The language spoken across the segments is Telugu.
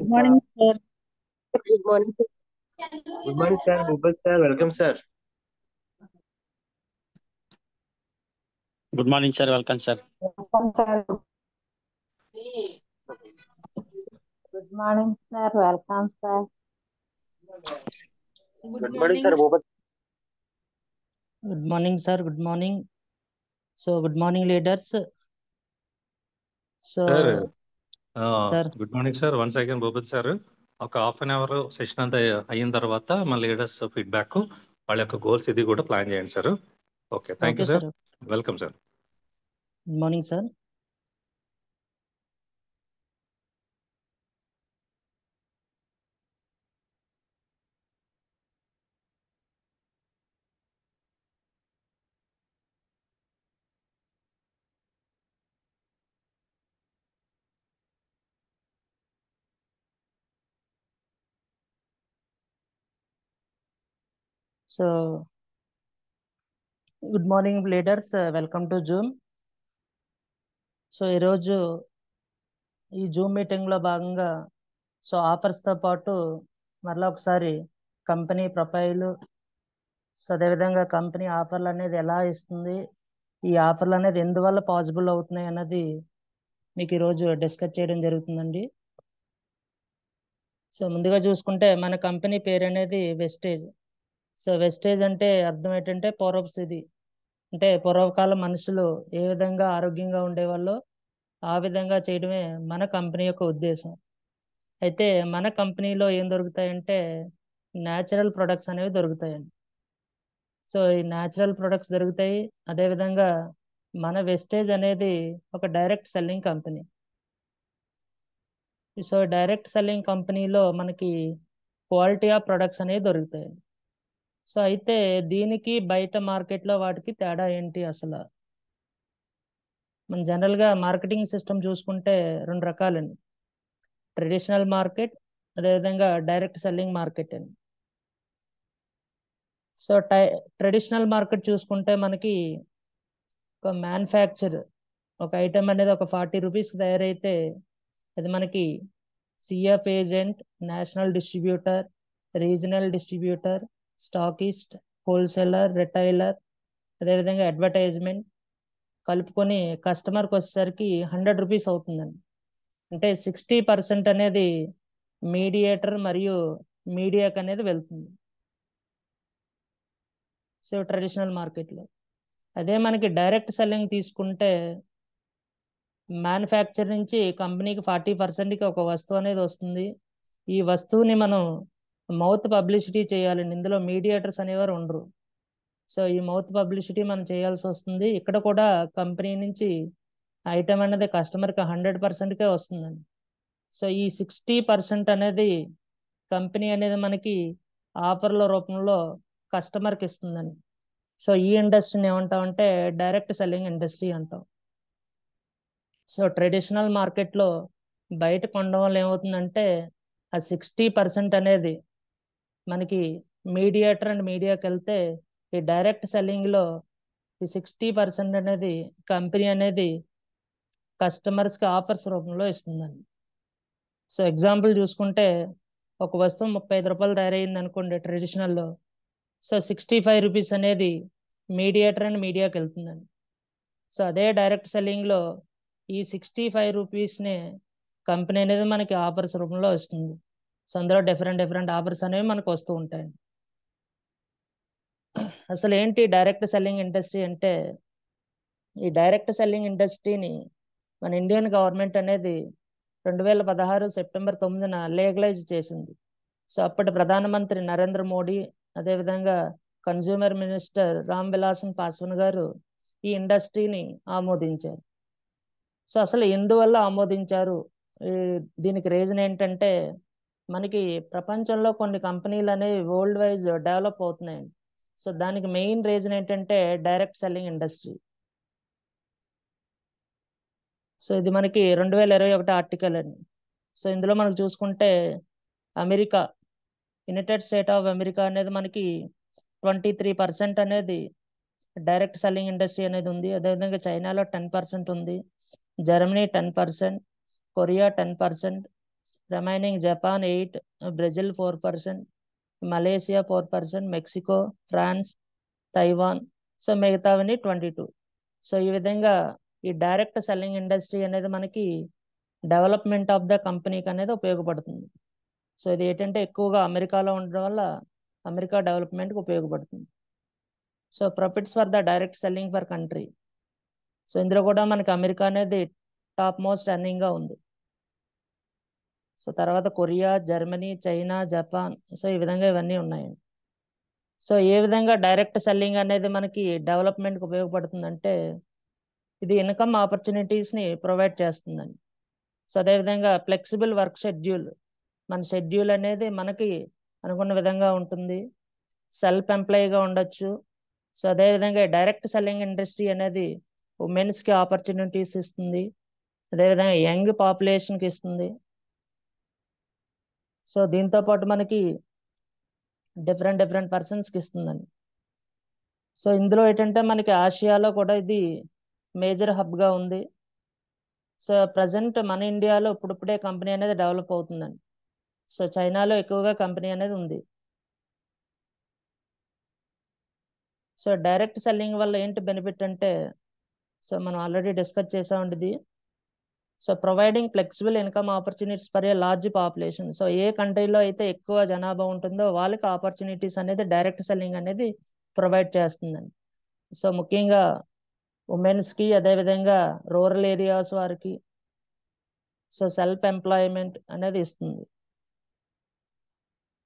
Good morning, sir. Good morning, sir. Good morning, sir. Bhupal sir. Welcome, sir. Good morning, sir. Welcome, sir. Welcome, sir. Good morning, sir. Welcome, sir. Good morning, sir. Bhupal. Good morning, sir. Good morning. So, good morning, leaders. So, Sir, sir. good morning, sir. Once again, Bhupal sir. ఒక హాఫ్ అన్ అవర్ సెషన్ అంతా అయిన తర్వాత మా లీడర్స్ ఫీడ్బ్యాక్ వాళ్ళ యొక్క గోల్స్ ఇది కూడా ప్లాన్ చేయండి sir. Okay, thank you sir. Welcome sir. Good morning, sir. So, good morning, leaders. Welcome to Zoom. So ఈరోజు ఈ జూమ్ మీటింగ్లో భాగంగా సో ఆఫర్స్తో పాటు మరలా ఒకసారి కంపెనీ ప్రొఫైలు, సో అదేవిధంగా కంపెనీ ఆఫర్లు అనేది ఎలా ఇస్తుంది, ఈ ఆఫర్లు అనేది ఎందువల్ల పాసిబుల్ అవుతున్నాయి అన్నది మీకు ఈరోజు డిస్కస్ చేయడం జరుగుతుందండి. సో ముందుగా చూసుకుంటే మన కంపెనీ పేరు అనేది వెస్టేజ్. సో వెస్టేజ్ అంటే అర్థం ఏంటంటే పూర్వపు స్థితి, అంటే పూర్వకాలం మనుషులు ఏ విధంగా ఆరోగ్యంగా ఉండేవాళ్ళో ఆ విధంగా చేయడమే మన కంపెనీ యొక్క ఉద్దేశం. అయితే మన కంపెనీలో ఏం దొరుకుతాయంటే న్యాచురల్ ప్రొడక్ట్స్ అనేవి దొరుకుతాయండి. సో ఈ న్యాచురల్ ప్రొడక్ట్స్ దొరుకుతాయి. అదేవిధంగా మన వెస్టేజ్ అనేది ఒక direct selling company. So direct selling కంపెనీలో మనకి క్వాలిటీ ఆఫ్ ప్రొడక్ట్స్ అనేవి దొరుకుతాయి. సో అయితే దీనికి బయట మార్కెట్లో వాటికి తేడా ఏంటి అసలు? మన జనరల్గా మార్కెటింగ్ సిస్టమ్ చూసుకుంటే రెండు రకాలండి, ట్రెడిషనల్ మార్కెట్, అదేవిధంగా డైరెక్ట్ సెల్లింగ్ మార్కెట్ అండి. సో ట్రెడిషనల్ మార్కెట్ చూసుకుంటే మనకి ఒక మ్యానుఫ్యాక్చర్ ఒక ఐటమ్ అనేది ఒక 40 రూపీస్కి తయారైతే అది మనకి CF agent, national distributor, regional distributor, stockist, wholesaler, retailer, అదేవిధంగా అడ్వర్టైజ్మెంట్ కలుపుకొని కస్టమర్కి వచ్చేసరికి 100 రూపీస్ అవుతుందండి. అంటే 60% అనేది మీడియేటర్ మరియు మీడియాకి అనేది వెళ్తుంది సో ట్రెడిషనల్ మార్కెట్లో. అదే మనకి డైరెక్ట్ సెల్లింగ్ తీసుకుంటే మ్యానుఫ్యాక్చర్ నుంచి కంపెనీకి 40%కి ఒక వస్తువు అనేది వస్తుంది. ఈ వస్తువుని మనం మౌత్ పబ్లిసిటీ చేయాలండి. ఇందులో మీడియేటర్స్ అనేవారు ఉండరు. సో ఈ మౌత్ పబ్లిసిటీ మనం చేయాల్సి వస్తుంది. ఇక్కడ కూడా కంపెనీ నుంచి ఐటమ్ అనేది కస్టమర్కి 100%కే వస్తుందండి. సో ఈ 60% అనేది కంపెనీ అనేది మనకి ఆఫర్ల రూపంలో కస్టమర్కి ఇస్తుందండి. సో ఈ ఇండస్ట్రీని ఏమంటామంటే డైరెక్ట్ సెల్లింగ్ ఇండస్ట్రీ అంటాం. సో ట్రెడిషనల్ మార్కెట్లో బయట కొనడం వల్ల ఏమవుతుందంటే ఆ 60% అనేది మనకి మీడియేటర్ అండ్ మీడియాకి వెళ్తే, ఈ డైరెక్ట్ సెల్లింగ్లో ఈ 60% అనేది కంపెనీ అనేది కస్టమర్స్కి ఆఫర్స్ రూపంలో ఇస్తుందండి. సో ఎగ్జాంపుల్ చూసుకుంటే ఒక వస్తువు 35 రూపాయలు తయారైంది అనుకోండి ట్రెడిషనల్లో, సో 65 రూపీస్ అనేది మీడియేటర్ అండ్ మీడియాకి వెళ్తుందండి. సో అదే డైరెక్ట్ సెల్లింగ్లో ఈ 65 రూపీస్నే కంపెనీ అనేది మనకి ఆఫర్స్ రూపంలో వస్తుంది. సో అందులో డిఫరెంట్ ఆఫర్స్ అనేవి మనకు వస్తూ ఉంటాయి. అసలు ఏంటి డైరెక్ట్ సెల్లింగ్ ఇండస్ట్రీ అంటే, ఈ డైరెక్ట్ సెల్లింగ్ ఇండస్ట్రీని మన ఇండియన్ గవర్నమెంట్ అనేది 2016 సెప్టెంబర్ 9న లీగలైజ్ చేసింది. సో అప్పటి ప్రధానమంత్రి నరేంద్ర మోడీ, అదేవిధంగా కన్జ్యూమర్ మినిస్టర్ రామ్ విలాస్ పాస్వాన్ గారు ఈ ఇండస్ట్రీని ఆమోదించారు. సో అసలు ఎందువల్ల ఆమోదించారు, దీనికి రీజన్ ఏంటంటే మనకి ప్రపంచంలో కొన్ని కంపెనీలు అనేవి వరల్డ్ వైజ్ డెవలప్ అవుతున్నాయండి. సో దానికి మెయిన్ రీజన్ ఏంటంటే డైరెక్ట్ సెల్లింగ్ ఇండస్ట్రీ. సో ఇది మనకి 2021 ఆర్టికల్ అండి. సో ఇందులో మనకు చూసుకుంటే America, United state of America అనేది మనకి 23% అనేది డైరెక్ట్ సెల్లింగ్ ఇండస్ట్రీ అనేది ఉంది. అదేవిధంగా చైనాలో 10% ఉంది, Germany 10%, Korea 10%, remaining Japan 8, Brazil 4%, Malaysia 4%, Mexico, France, Taiwan. So మిగతావన్నీ 22. సో ఈ విధంగా ఈ డైరెక్ట్ సెల్లింగ్ ఇండస్ట్రీ అనేది మనకి డెవలప్మెంట్ ఆఫ్ ద కంపెనీకి అనేది ఉపయోగపడుతుంది. సో ఇది ఏంటంటే ఎక్కువగా అమెరికాలో ఉండడం వల్ల అమెరికా డెవలప్మెంట్కి ఉపయోగపడుతుంది. So profits for the direct selling for country. So ఇందులో కూడా మనకి అమెరికా అనేది టాప్ మోస్ట్ ఎర్నింగ్గా ఉంది. సో తర్వాత Korea, Germany, China, Japan. So ఈ విధంగా ఇవన్నీ ఉన్నాయండి. సో ఏ విధంగా డైరెక్ట్ సెల్లింగ్ అనేది మనకి డెవలప్మెంట్కి ఉపయోగపడుతుందంటే ఇది ఇన్కమ్ ఆపర్చునిటీస్ని ప్రొవైడ్ చేస్తుందండి. సో అదేవిధంగా ఫ్లెక్సిబుల్ వర్క్ షెడ్యూల్, మన షెడ్యూల్ అనేది మనకి అనుకున్న విధంగా ఉంటుంది. సెల్ఫ్ ఎంప్లాయీగా ఉండొచ్చు. సో అదేవిధంగా డైరెక్ట్ సెల్లింగ్ ఇండస్ట్రీ అనేది ఉమెన్స్కి ఆపర్చునిటీస్ ఇస్తుంది. అదేవిధంగా యంగ్ పాపులేషన్కి ఇస్తుంది. సో దీంతో పాటు మనకి డిఫరెంట్ పర్సన్స్కి ఇస్తుందండి. సో ఇందులో ఏంటంటే మనకి ఆసియాలో కూడా ఇది మేజర్ హబ్గా ఉంది. సో ప్రజెంట్ మన ఇండియాలో ఇప్పుడిప్పుడే కంపెనీ అనేది డెవలప్ అవుతుందండి. సో చైనాలో ఎక్కువగా కంపెనీ అనేది ఉంది. సో డైరెక్ట్ సెల్లింగ్ వల్ల ఏంటి బెనిఫిట్ అంటే సో మనం ఆల్రెడీ డిస్కస్ చేసామండి ఇది. So providing flexible income opportunities for a large population. So ఏ కంట్రీలో అయితే ఎక్కువ జనాభా ఉంటుందో వాళ్ళకి ఆపర్చునిటీస్ అనేది డైరెక్ట్ సెల్లింగ్ అనేది ప్రొవైడ్ చేస్తుందండి. సో ముఖ్యంగా ఉమెన్స్కి, అదేవిధంగా రూరల్ ఏరియాస్ వారికి సో సెల్ఫ్ ఎంప్లాయ్మెంట్ అనేది ఇస్తుంది.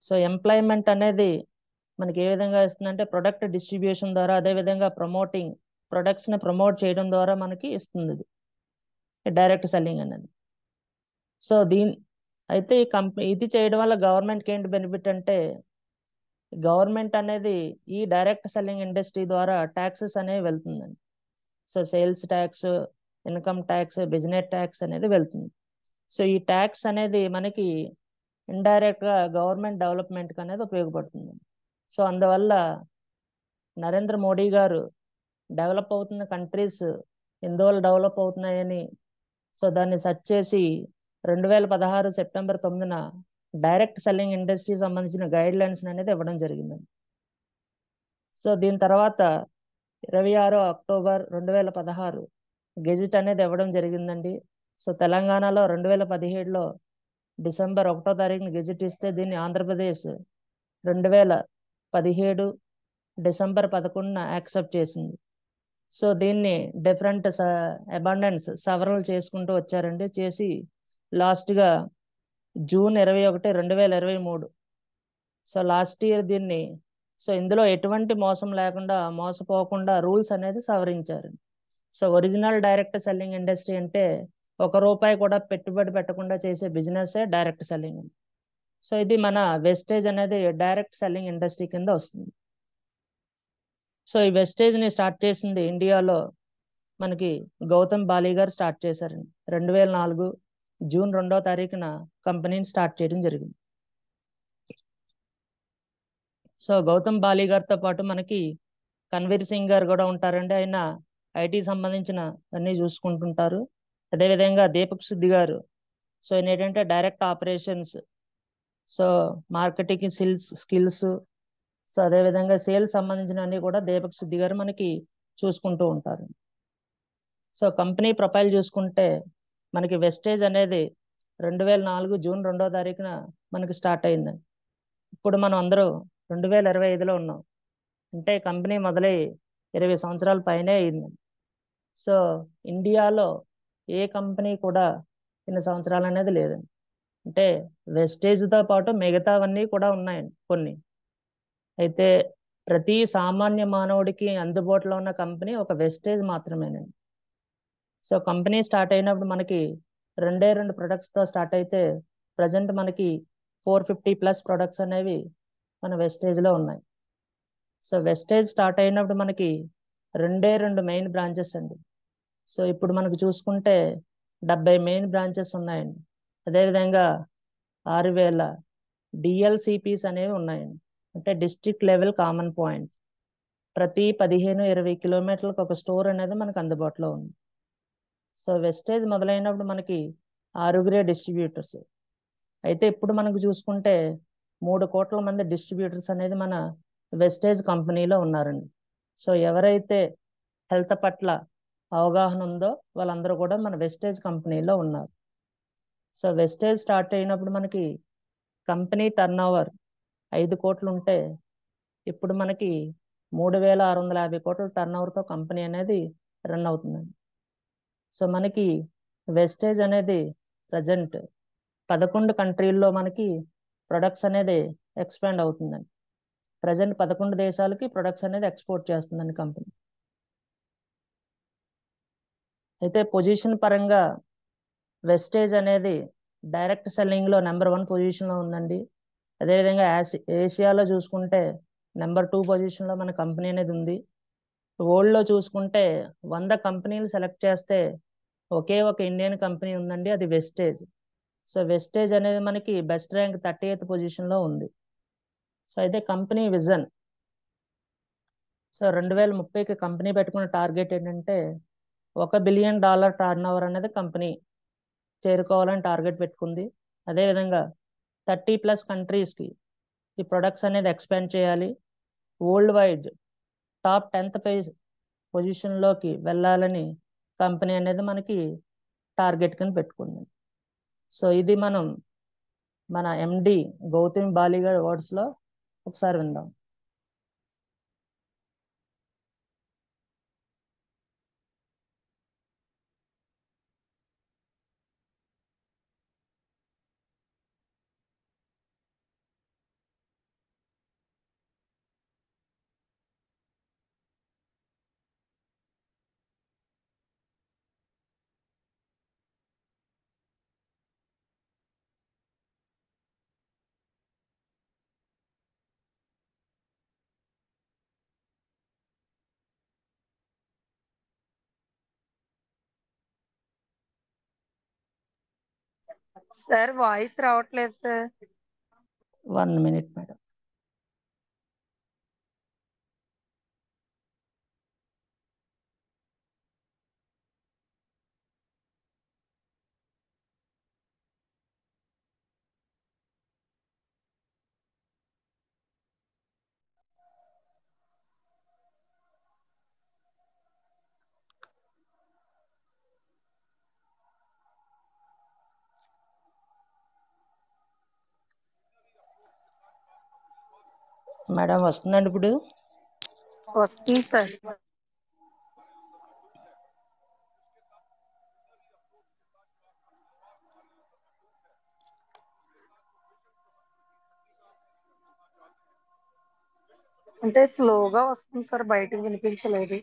సో ఎంప్లాయ్మెంట్ అనేది మనకి ఏ విధంగా ఇస్తుందంటే ప్రొడక్ట్ డిస్ట్రిబ్యూషన్ ద్వారా, అదేవిధంగా ప్రమోటింగ్ ప్రొడక్ట్స్ని ప్రమోట్ చేయడం ద్వారా మనకి ఇస్తుంది ఇది డైరెక్ట్ సెల్లింగ్ అనేది. సో అయితే ఈ ఇది చేయడం వల్ల గవర్నమెంట్కి ఏంటి బెనిఫిట్ అంటే గవర్నమెంట్ అనేది ఈ డైరెక్ట్ సెల్లింగ్ ఇండస్ట్రీ ద్వారా ట్యాక్సెస్ అనేవి వెళ్తుందండి. So sales tax, income tax, business tax అనేది వెళ్తుంది. సో ఈ ట్యాక్స్ అనేది మనకి ఇండైరెక్ట్గా గవర్నమెంట్ డెవలప్మెంట్కి అనేది ఉపయోగపడుతుంది. సో అందువల్ల నరేంద్ర మోడీ గారు డెవలప్ అవుతున్న కంట్రీస్ ఎందువల్ల డెవలప్ అవుతున్నాయని సో దాన్ని సెర్చ్ చేసి 2016 సెప్టెంబర్ 9న డైరెక్ట్ సెల్లింగ్ ఇండస్ట్రీ సంబంధించిన గైడ్ లైన్స్ అనేది ఇవ్వడం జరిగిందండి. సో దీని తర్వాత 26 అక్టోబర్ 2016 గెజిట్ అనేది ఇవ్వడం జరిగిందండి. సో తెలంగాణలో 2017లో డిసెంబర్ 1వ తారీఖున గెజిట్ ఇస్తే దీన్ని ఆంధ్రప్రదేశ్ 2017 డిసెంబర్ 11న యాక్సెప్ట్ చేసింది. సో దీన్ని డిఫరెంట్ అబాండెన్స్ సవరణలు చేసుకుంటూ వచ్చారండి. చేసి లాస్ట్గా జూన్ 21, 2023 సో లాస్ట్ ఇయర్ దీన్ని సో ఇందులో ఎటువంటి మోసం లేకుండా, మోసపోకుండా రూల్స్ అనేది సవరించారు. So original direct selling industry అంటే ₹1 కూడా పెట్టుబడి పెట్టకుండా చేసే బిజినెస్ డైరెక్ట్ సెల్లింగ్. సో ఇది మన వెస్టేజ్ అనేది డైరెక్ట్ సెల్లింగ్ ఇండస్ట్రీ కింద వస్తుంది. సో ఈ వెస్టేజ్ని స్టార్ట్ చేసింది ఇండియాలో మనకి గౌతమ్ బాలి గారు స్టార్ట్ చేశారండి. 2004 జూన్ 2వ తారీఖున కంపెనీని స్టార్ట్ చేయడం జరిగింది. సో గౌతమ్ బాలి గారితో పాటు మనకి కన్వీర్ సింగ్ గారు కూడా ఉంటారండి. ఆయన ఐటీ సంబంధించిన అన్నీ చూసుకుంటుంటారు. అదేవిధంగా దీపక్ సిద్ధి గారు సో ఆయన ఏంటంటే direct operations, so marketing skills, so అదేవిధంగా సేల్స్ సంబంధించిన అన్ని కూడా దీపక్ సిద్ధి గారు మనకి చూసుకుంటూ ఉంటారు. సో కంపెనీ ప్రొఫైల్ చూసుకుంటే మనకి వెస్టేజ్ అనేది 2004 జూన్ 2వ తారీఖున మనకి స్టార్ట్ అయిందండి. ఇప్పుడు మనం అందరూ 2025లో ఉన్నాం. అంటే కంపెనీ మొదలై 20 సంవత్సరాల పైనే అయిందండి. సో ఇండియాలో ఏ కంపెనీ కూడా ఇన్ని సంవత్సరాలు అనేది లేదండి. అంటే వెస్టేజ్తో పాటు మిగతావన్నీ కూడా ఉన్నాయండి కొన్ని. అయితే ప్రతి సామాన్య మానవుడికి అందుబాటులో ఉన్న కంపెనీ ఒక వెస్టేజ్ మాత్రమేనండి. సో కంపెనీ స్టార్ట్ అయినప్పుడు మనకి 2 ప్రొడక్ట్స్తో స్టార్ట్ అయితే ప్రజెంట్ మనకి 450+ ప్రొడక్ట్స్ అనేవి మన వెస్టేజ్లో ఉన్నాయి. సో వెస్టేజ్ స్టార్ట్ అయినప్పుడు మనకి 2 మెయిన్ బ్రాంచెస్ అండి. సో ఇప్పుడు మనకు చూసుకుంటే 70 మెయిన్ బ్రాంచెస్ ఉన్నాయండి. అదేవిధంగా 6000 DLCPs అనేవి ఉన్నాయండి. అంటే డిస్ట్రిక్ట్ లెవెల్ కామన్ పాయింట్స్. ప్రతి 15-20 కిలోమీటర్లకు ఒక స్టోర్ అనేది మనకు అందుబాటులో ఉంది. సో వెస్టేజ్ మొదలైనప్పుడు మనకి 6 డిస్ట్రిబ్యూటర్స్. అయితే ఇప్పుడు మనకు చూసుకుంటే 3 కోట్ల మంది డిస్ట్రిబ్యూటర్స్ అనేది మన వెస్టేజ్ కంపెనీలో ఉన్నారండి. సో ఎవరైతే హెల్త్ పట్ల అవగాహన ఉందో వాళ్ళందరూ కూడా మన వెస్టేజ్ కంపెనీలో ఉన్నారు. సో వెస్టేజ్ స్టార్ట్ అయినప్పుడు మనకి కంపెనీ టర్న్ ఓవర్ 5 కోట్లు ఉంటే ఇప్పుడు మనకి 3,650 కోట్ల టర్న్ ఓవర్తో కంపెనీ అనేది రన్ అవుతుందండి. సో మనకి వెస్టేజ్ అనేది ప్రజెంట్ 11 కంట్రీల్లో మనకి ప్రొడక్ట్స్ అనేది ఎక్స్పాండ్ అవుతుందండి. ప్రజెంట్ 11 దేశాలకి ప్రొడక్ట్స్ అనేది ఎక్స్పోర్ట్ చేస్తుందండి కంపెనీ. అయితే పొజిషన్ పరంగా వెస్టేజ్ అనేది డైరెక్ట్ సెల్లింగ్లో నెంబర్ 1 పొజిషన్లో ఉందండి. అదేవిధంగా ఏషియాలో చూసుకుంటే నెంబర్ 2 పొజిషన్లో మన కంపెనీ అనేది ఉంది. వరల్డ్లో చూసుకుంటే 100 కంపెనీలు సెలెక్ట్ చేస్తే ఒకే ఒక ఇండియన్ కంపెనీ ఉందండి, అది వెస్టేజ్. సో వెస్టేజ్ అనేది మనకి బెస్ట్ ర్యాంక్ 38th పొజిషన్లో ఉంది. సో అయితే కంపెనీ విజన్, సో 2030కి కంపెనీ పెట్టుకున్న టార్గెట్ ఏంటంటే $1 బిలియన్ టర్న్ ఓవర్ అనేది కంపెనీ చేరుకోవాలని టార్గెట్ పెట్టుకుంది. అదేవిధంగా 30+ కంట్రీస్కి ఈ ప్రొడక్ట్స్ అనేది ఎక్స్పాండ్ చేయాలి. వరల్డ్ వైడ్ టాప్ 10th పొజిషన్లోకి వెళ్ళాలని కంపెనీ అనేది మనకి టార్గెట్ కింద పెట్టుకుంది. సో ఇది మనం మన ఎండి గౌతమ్ బాలి గారి వర్డ్స్లో ఒకసారి విందాం. సార్ వాయిస్ రావట్లేదు సార్. 1 minute madam. మేడం వస్తుందండి ఇప్పుడు? వస్తుంది సార్. అంటే స్లోగా వస్తుంది సార్, బయటకు వినిపించలేదు.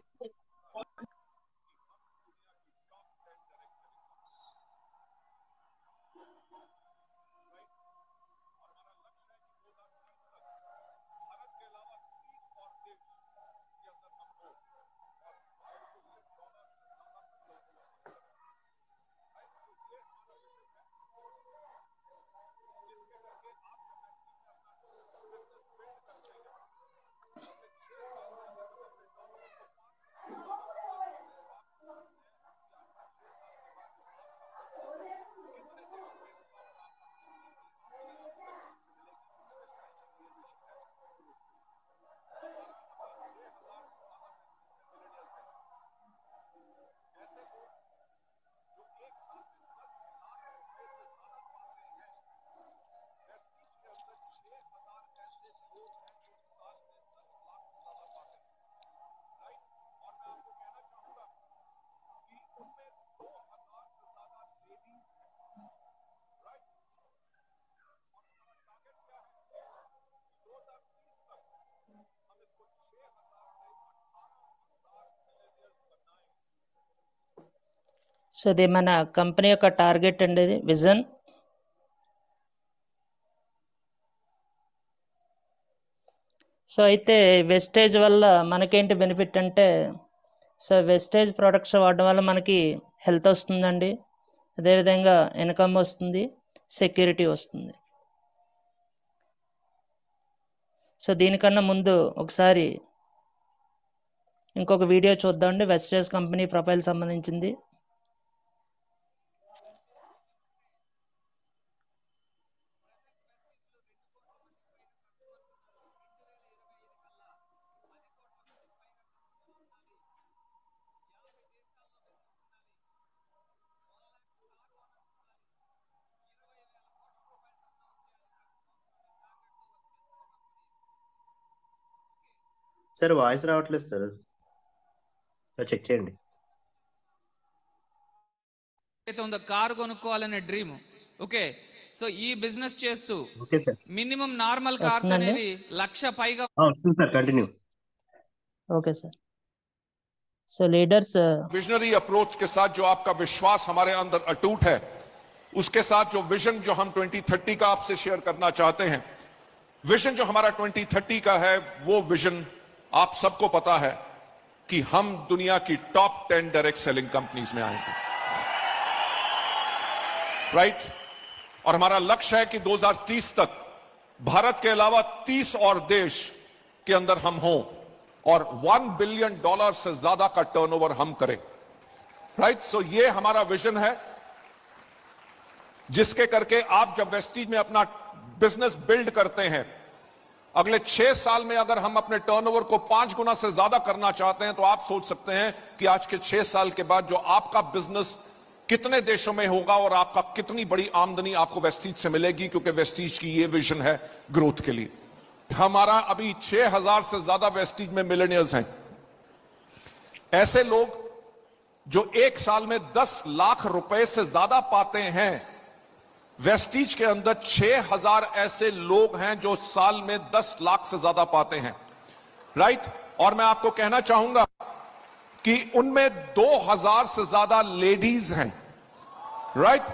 సో ఇది మన కంపెనీ యొక్క టార్గెట్ అండి, ఇది విజన్. సో అయితే వెస్టేజ్ వల్ల మనకేంటి బెనిఫిట్ అంటే, సో వెస్టేజ్ ప్రొడక్ట్స్ వాడడం వల్ల మనకి హెల్త్ వస్తుందండి, అదేవిధంగా ఇన్కమ్ వస్తుంది, సెక్యూరిటీ వస్తుంది. సో దీనికన్నా ముందు ఒకసారి ఇంకొక వీడియో చూద్దామండి, వెస్టేజ్ కంపెనీ ప్రొఫైల్ సంబంధించింది. సార్ వాయిస్ రావట్లేదు సార్, చెక్ చేయండి. అయితే ఉందో కారు కొనుక్కోవాలనే డ్రీమ్. ఓకే, సో ఈ బిజినెస్ చేస్తూ okay sir, minimum normal cars వస్తుందండి? అనేవి 1,00,000 పైగా వస్తుంది sir, continue. Okay sir. So leaders visionary approach के साथ जो आपका विश्वास हमारे अंदर अटूट है, उसके साथ जो विजन जो हम 2030 का आपसे शेयर करना चाहते हैं, विजन जो हमारा 2030 का है, वो विजन आप सबको पता है कि हम दुनिया की टॉप 10 डायरेक्ट सेलिंग कंपनीज में आएंगे, राइट? और हमारा लक्ष्य है कि 2030 तक भारत के अलावा 30 और देश के अंदर हम हों और $1 बिलियन से ज्यादा का टर्नओवर हम करें, राइट? सो ये हमारा विजन है, जिसके करके आप जब वेस्टीज में अपना बिजनेस बिल्ड करते हैं, अगले 6 साल में अगर हम अपने टर्नओवर को 5 गुना से ज्यादा करना चाहते हैं, तो आप सोच सकते हैं कि आज के 6 साल के बाद जो आपका बिजनेस कितने देशों में होगा और आपका कितनी बड़ी आमदनी आपको वेस्टीज से मिलेगी, क्योंकि वेस्टीज की ये विजन है ग्रोथ के लिए। हमारा अभी 6,000 से ज्यादा वेस्टीज में मिलेनियर्स हैं, ऐसे लोग जो एक साल में 10 लाख रुपए से ज्यादा पाते हैं। वेस्टीज के अंदर 6,000 ऐसे लोग हैं जो साल में 10 लाख से ज्यादा पाते हैं, राइट? और मैं आपको कहना चाहूंगा कि उनमें 2,000 से ज्यादा लेडीज हैं, राइट?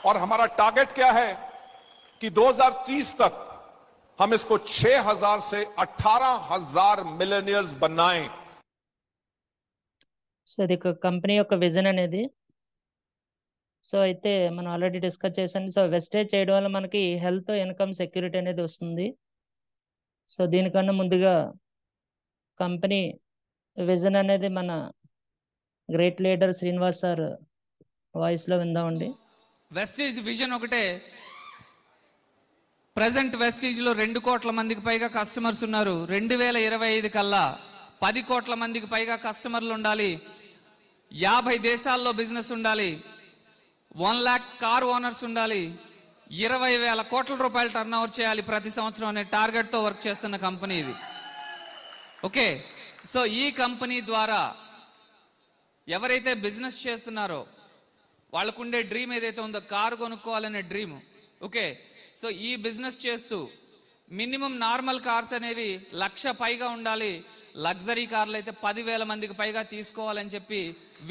और हमारा टारगेट क्या है कि 2030 तक हम इसको 6,000 से 18,000 मिलेनियर्स बनाएं। సో ఇది కంపెనీ యొక్క విజన్ అనేది. సో అయితే మనం ఆల్రెడీ డిస్కస్ చేసాం. సో వెస్టేజ్ చేయడం వల్ల మనకి హెల్త్, ఇన్కమ్, సెక్యూరిటీ అనేది వస్తుంది. సో దీనికన్నా ముందుగా కంపెనీ విజన్ అనేది మన great leader Srinivas sir voice లో విందామండి. వెస్టేజ్ విజన్ ఒకటే. ప్రజెంట్ వెస్టీజ్ లో 2 కోట్ల మందికి పైగా కస్టమర్స్ ఉన్నారు. 2025 కల్లా 10 కోట్ల మందికి పైగా కస్టమర్లు ఉండాలి. 50 దేశాల్లో బిజినెస్ ఉండాలి. 1 lakh కార్ ఓనర్స్ ఉండాలి. 20,000 కోట్ల రూపాయలు టర్న్ ఓవర్ చేయాలి ప్రతి సంవత్సరం అనే టార్గెట్ తో వర్క్ చేస్తున్న కంపెనీ ఇది. ఓకే, సో ఈ కంపెనీ ద్వారా ఎవరైతే బిజినెస్ చేస్తున్నారో వాళ్ళకుండే డ్రీమ్ ఏదైతే ఉందో కారు కొనుక్కోవాలనే డ్రీమ్. ఓకే, సో ఈ బిజినెస్ చేస్తూ మినిమం నార్మల్ కార్స్ అనేవి 1,00,000 పైగా ఉండాలి. లగ్జరీ కార్లు అయితే 10,000 మందికి పైగా తీసుకోవాలని చెప్పి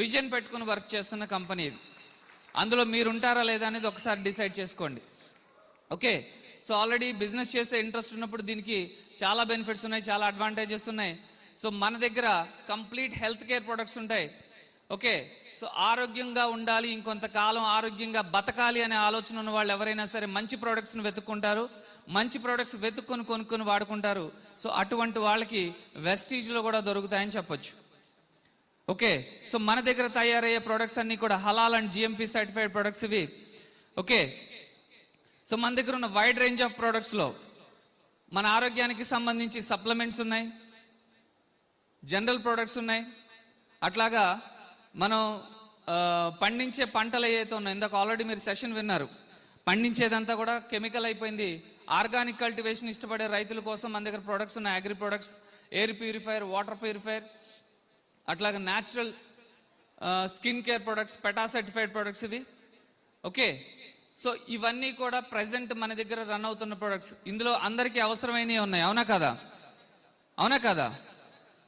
విజన్ పెట్టుకుని వర్క్ చేస్తున్న కంపెనీ ఇది. అందులో మీరు ఉంటారా లేదా అనేది ఒకసారి డిసైడ్ చేసుకోండి. ఓకే, సో ఆల్రెడీ బిజినెస్ చేసే ఇంట్రెస్ట్ ఉన్నప్పుడు దీనికి చాలా బెనిఫిట్స్ ఉన్నాయి, చాలా అడ్వాంటేజెస్ ఉన్నాయి. సో మన దగ్గర కంప్లీట్ హెల్త్ కేర్ ప్రొడక్ట్స్ ఉంటాయి. ఓకే, సో ఆరోగ్యంగా ఉండాలి, ఇంకొంతకాలం ఆరోగ్యంగా బతకాలి అనే ఆలోచన ఉన్న వాళ్ళు ఎవరైనా సరే మంచి ప్రోడక్ట్స్ని వెతుక్కుంటారు. మంచి ప్రోడక్ట్స్ కొనుక్కొని వాడుకుంటారు. సో అటువంటి వాళ్ళకి వెస్టీజ్లో కూడా దొరుకుతాయని చెప్పొచ్చు. ఓకే, సో మన దగ్గర తయారయ్యే ప్రొడక్ట్స్ అన్నీ కూడా హలాల్ అండ్ జిఎంపి సర్టిఫైడ్ ప్రొడక్ట్స్ ఇవి. ఓకే, సో మన దగ్గర ఉన్న వైడ్ రేంజ్ ఆఫ్ ప్రొడక్ట్స్లో మన ఆరోగ్యానికి సంబంధించి సప్లిమెంట్స్ ఉన్నాయి, జనరల్ ప్రొడక్ట్స్ ఉన్నాయి. అట్లాగా మనం పండించే పంటలు ఏదైతే ఉన్నాయో, ఇందాక ఆల్రెడీ మీరు సెషన్ విన్నారు, పండించేదంతా కూడా కెమికల్ అయిపోయింది. ఆర్గానిక్ కల్టివేషన్ ఇష్టపడే రైతుల కోసం మన దగ్గర ప్రొడక్ట్స్ ఉన్నాయి. Agri products, air purifier, water purifier, అట్లాగే natural skin care products, PETA certified products ఇవి. ఓకే, సో ఇవన్నీ కూడా ప్రజెంట్ మన దగ్గర రన్ అవుతున్న ప్రొడక్ట్స్. ఇందులో అందరికీ అవసరమైనవి ఉన్నాయి, అవునా కదా? అవునా కదా?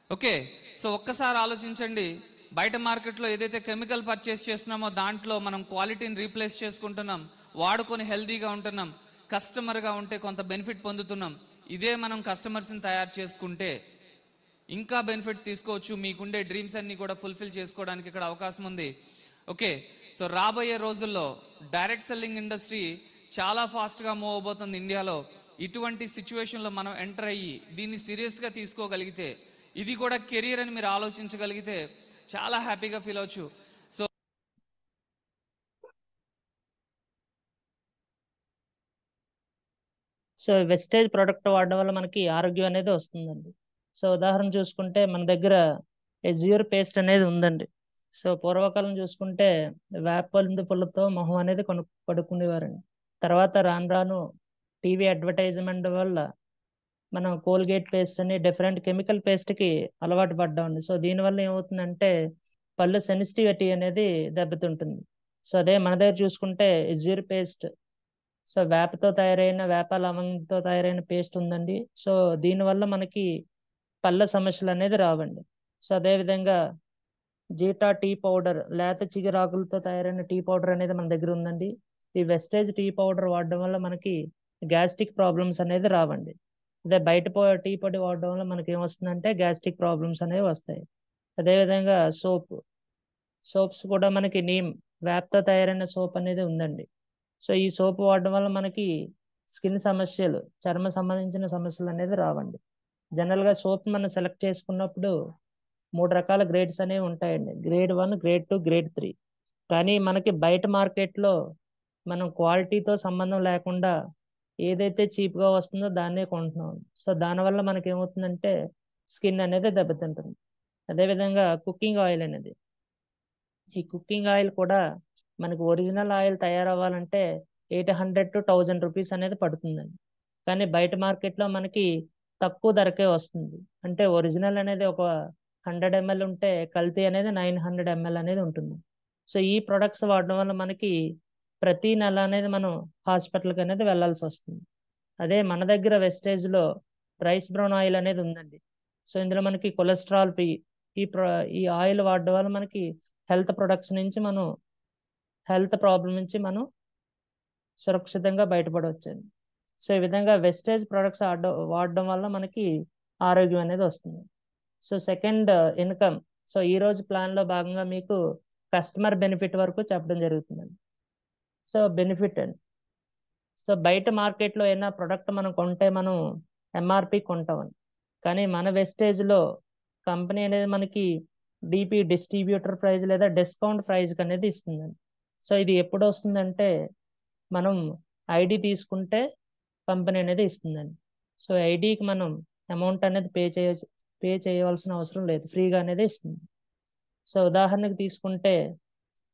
ఓకే, సో ఒక్కసారి ఆలోచించండి. బయట మార్కెట్లో ఏదైతే కెమికల్ పర్చేస్ చేస్తున్నామో దాంట్లో మనం క్వాలిటీని రీప్లేస్ చేసుకుంటున్నాం, వాడుకొని హెల్దీగా ఉంటున్నాం, కస్టమర్గా ఉంటే కొంత బెనిఫిట్ పొందుతున్నాం. ఇదే మనం కస్టమర్స్ని తయారు చేసుకుంటే ఇంకా బెనిఫిట్ తీసుకోవచ్చు. మీకుండే డ్రీమ్స్ అన్ని కూడా ఫుల్ఫిల్ చేసుకోవడానికి ఇక్కడ అవకాశం ఉంది. ఓకే, సో రాబోయే రోజుల్లో డైరెక్ట్ సెల్లింగ్ ఇండస్ట్రీ చాలా ఫాస్ట్గా మూవ్ అవబోతుంది ఇండియాలో. ఇటువంటి సిచ్యువేషన్లో మనం ఎంటర్ అయ్యి దీన్ని సీరియస్గా తీసుకోగలిగితే, ఇది కూడా కెరీర్ అని మీరు ఆలోచించగలిగితే చాలా హ్యాపీగా ఫీల్ అవచ్చు. సో సో వెస్టేజ్ ప్రోడక్ట్ వాడడం వల్ల మనకి ఆరోగ్యం అనేది వస్తుందండి. సో ఉదాహరణ చూసుకుంటే మన దగ్గర ఎజ్యూర్ పేస్ట్ అనేది ఉందండి. సో పూర్వకాలం చూసుకుంటే వేప పుల్లతో మొహం అనేది కడుక్కునేవారండి. తర్వాత రాను రాను టీవీ అడ్వర్టైజ్మెంట్ వల్ల మనం కోల్గేట్ పేస్ట్ అని డిఫరెంట్ కెమికల్ పేస్ట్కి అలవాటు పడ్డామండి. సో దీనివల్ల ఏమవుతుందంటే పళ్ళు సెన్సిటివిటీ అనేది దెబ్బతింటుంది. సో అదే మన దగ్గర చూసుకుంటే ఇజ్యూర్ పేస్ట్, సో వేప లవంగంతో తయారైన పేస్ట్ ఉందండి. సో దీనివల్ల మనకి పళ్ళ సమస్యలు అనేది రావండి. సో అదేవిధంగా జీటా టీ పౌడర్, లేత చిగురాకులతో తయారైన టీ పౌడర్ అనేది మన దగ్గర ఉందండి. ఈ వెస్టేజ్ టీ పౌడర్ వాడడం వల్ల మనకి గ్యాస్ట్రిక్ ప్రాబ్లమ్స్ అనేది రావండి. అదే బయట టీ పొడి వాడడం వల్ల మనకి ఏమొస్తుందంటే గ్యాస్ట్రిక్ ప్రాబ్లమ్స్ అనేవి వస్తాయి. అదేవిధంగా సోప్స్ కూడా మనకి వేపతో తయారైన సోప్ అనేది ఉందండి. సో ఈ సోప్ వాడడం వల్ల మనకి స్కిన్ సమస్యలు, చర్మ సంబంధించిన సమస్యలు అనేది రావండి. జనరల్గా సోప్ మనం సెలెక్ట్ చేసుకున్నప్పుడు 3 రకాల గ్రేడ్స్ అనేవి ఉంటాయండి. Grade 1, grade 2, grade 3. కానీ మనకి బయట మార్కెట్లో మనం క్వాలిటీతో సంబంధం లేకుండా ఏదైతే చీప్గా వస్తుందో దాన్నే కొంటున్నాం. సో దానివల్ల మనకి ఏమవుతుందంటే స్కిన్ అనేది దెబ్బతింటుంది. అదేవిధంగా కుకింగ్ ఆయిల్ అనేది, ఈ కుకింగ్ ఆయిల్ కూడా మనకి ఒరిజినల్ ఆయిల్ తయారవ్వాలంటే 800 to 1000 రూపీస్ అనేది పడుతుందండి. కానీ బయట మార్కెట్లో మనకి తక్కువ ధరకే వస్తుంది. అంటే ఒరిజినల్ అనేది ఒక 100 ml ఉంటే కల్తీ అనేది 900 ml అనేది ఉంటుంది. సో ఈ ప్రొడక్ట్స్ వాడడం వల్ల మనకి ప్రతి నెల అనేది మనం హాస్పిటల్కి అనేది వెళ్ళాల్సి వస్తుంది. అదే మన దగ్గర వెస్టేజ్లో రైస్ బ్రౌన్ ఆయిల్ అనేది ఉందండి. సో ఇందులో మనకి కొలెస్ట్రాల్ ఫ్రీ. ఈ ఆయిల్ వాడడం వల్ల మనకి హెల్త్ ప్రాబ్లం నుంచి మనం సురక్షితంగా బయటపడవచ్చండి. సో ఈ విధంగా వెస్టేజ్ ప్రొడక్ట్స్ వాడడం వల్ల మనకి ఆరోగ్యం అనేది వస్తుంది. So second, income. సో ఈ రోజు ప్లాన్లో భాగంగా మీకు కస్టమర్ బెనిఫిట్ వరకు చెప్పడం జరుగుతుందండి. సో బెనిఫిట్ అండి, సో బయట మార్కెట్లో ఏదైనా ప్రొడక్ట్ మనం కొంటే మనం ఎంఆర్పి కొంటామండి. కానీ మన వెస్టేజ్లో కంపెనీ అనేది మనకి డిస్ట్రిబ్యూటర్ ప్రైస్ లేదా డిస్కౌంట్ ప్రైస్ అనేది ఇస్తుందండి. సో ఇది ఎప్పుడు వస్తుందంటే మనం ఐడి తీసుకుంటే కంపెనీ అనేది ఇస్తుందండి. సో ఐడికి మనం అమౌంట్ అనేది పే చేయవలసిన అవసరం లేదు, ఫ్రీగా అనేది ఇస్తుంది. సో ఉదాహరణకు తీసుకుంటే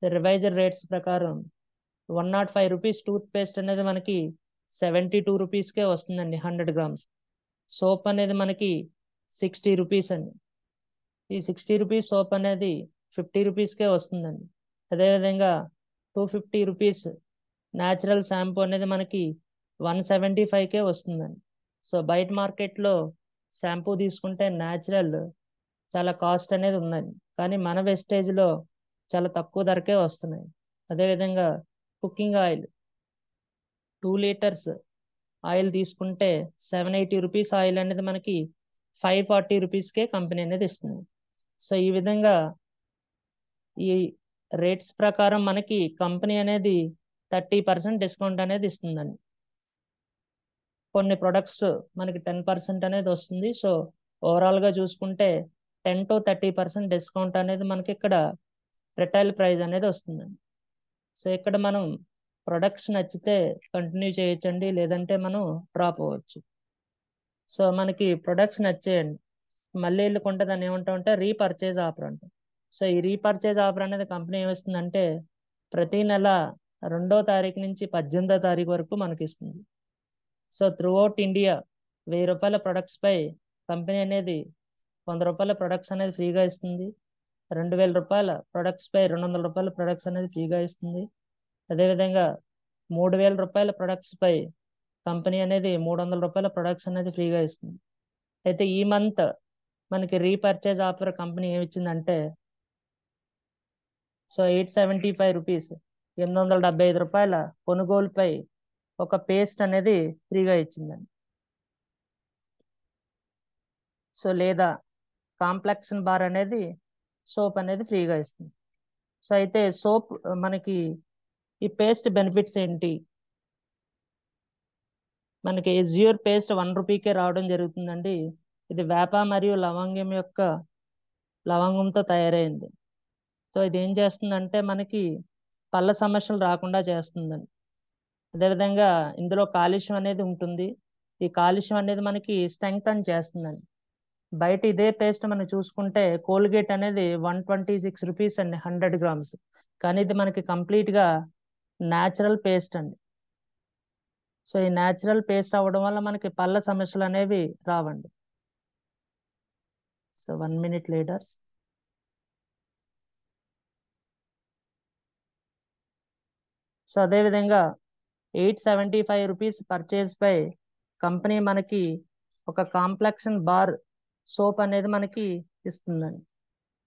రివైజర్ రేట్స్ ప్రకారం 105 రూపీస్ టూత్ పేస్ట్ అనేది మనకి 72 రూపీస్కే వస్తుందండి 100 grams. సోప్ అనేది మనకి 60 రూపీస్ అండి. ఈ 60 రూపీస్ సోప్ అనేది 50 రూపీస్కే వస్తుందండి. అదేవిధంగా 250 రూపీస్ న్యాచురల్ షాంపూ అనేది మనకి 175కే వస్తుందండి. సో బయట మార్కెట్లో షాంపూ తీసుకుంటే న్యాచురల్ చాలా కాస్ట్ అనేది ఉందండి. కానీ మన వెస్టేజ్లో చాలా తక్కువ ధరకే వస్తున్నాయి. అదేవిధంగా కుకింగ్ ఆయిల్ 2 లీటర్స్ ఆయిల్ తీసుకుంటే 780 రూపీస్ ఆయిల్ అనేది మనకి 540 రూపీస్కే కంపెనీ అనేది ఇస్తుంది. సో ఈ విధంగా ఈ రేట్స్ ప్రకారం మనకి కంపెనీ అనేది 30% డిస్కౌంట్ అనేది ఇస్తుందండి. కొన్ని ప్రొడక్ట్స్ మనకి 10% అనేది వస్తుంది. సో ఓవరాల్గా చూసుకుంటే 10 to 30% డిస్కౌంట్ అనేది మనకి ఇక్కడ రిటైల్ ప్రైస్ అనేది వస్తుందండి. సో ఇక్కడ మనం ప్రొడక్ట్స్ నచ్చితే కంటిన్యూ చేయొచ్చండి, లేదంటే మనం డ్రాప్ అవ్వచ్చు. సో మనకి ప్రొడక్ట్స్ నచ్చేయండి, మళ్ళీ వెళ్ళుకుంటే దాన్ని ఏమంటామంటే రీపర్చేజ్ ఆఫర్ అంటాం. సో ఈ రీపర్చేజ్ ఆఫర్ అనేది కంపెనీ ఏమిస్తుందంటే ప్రతి నెల 2వ తారీఖు నుంచి 18వ తారీఖు వరకు మనకి ఇస్తుంది. సో త్రూఅవుట్ ఇండియా 1000 రూపాయల ప్రొడక్ట్స్పై కంపెనీ అనేది 100 రూపాయల ప్రొడక్ట్స్ అనేది ఫ్రీగా ఇస్తుంది. 2000 రూపాయల ప్రొడక్ట్స్పై 200 రూపాయల ప్రొడక్ట్స్ అనేది ఫ్రీగా ఇస్తుంది. అదేవిధంగా 3000 రూపాయల ప్రొడక్ట్స్పై కంపెనీ అనేది 300 రూపాయల ప్రొడక్ట్స్ అనేది ఫ్రీగా ఇస్తుంది. అయితే ఈ మంత్ మనకి రీపర్చేజ్ ఆఫర్ కంపెనీ ఏమిచ్చిందంటే సో 875 రూపీస్ 875 రూపాయల కొనుగోలుపై ఒక పేస్ట్ అనేది ఫ్రీగా ఇచ్చిందండి. సో లేదా కాంప్లెక్షన్ బార్ అనేది సోప్ అనేది ఫ్రీగా ఇస్తుంది. సో అయితే సోప్ మనకి ఈ పేస్ట్ బెనిఫిట్స్ ఏంటి? మనకి ఎజ్యూర్ పేస్ట్ 1 రూపీకే రావడం జరుగుతుందండి. ఇది వేప మరియు లవంగంతో తయారైంది. సో ఇది ఏం చేస్తుందంటే మనకి పళ్ళ సమస్యలు రాకుండా చేస్తుందండి. అదేవిధంగా ఇందులో కాల్షియం అనేది ఉంటుంది. ఈ కాల్షియం అనేది మనకి స్ట్రెంగ్తన్ చేస్తుందండి. బయట ఇదే పేస్ట్ మనం చూసుకుంటే కోల్గేట్ అనేది 126 రూపీస్ అండి 100 grams. కానీ ఇది మనకి కంప్లీట్గా న్యాచురల్ పేస్ట్ అండి. సో ఈ న్యాచురల్ పేస్ట్ అవ్వడం వల్ల మనకి పళ్ళ సమస్యలు అనేవి రావండి. So 1 minute leaders. సో అదేవిధంగా 875 రూపీస్ పర్చేజ్ పై కంపెనీ మనకి ఒక కాంప్లెక్షన్ బార్ సోప్ అనేది మనకి ఇస్తుందండి.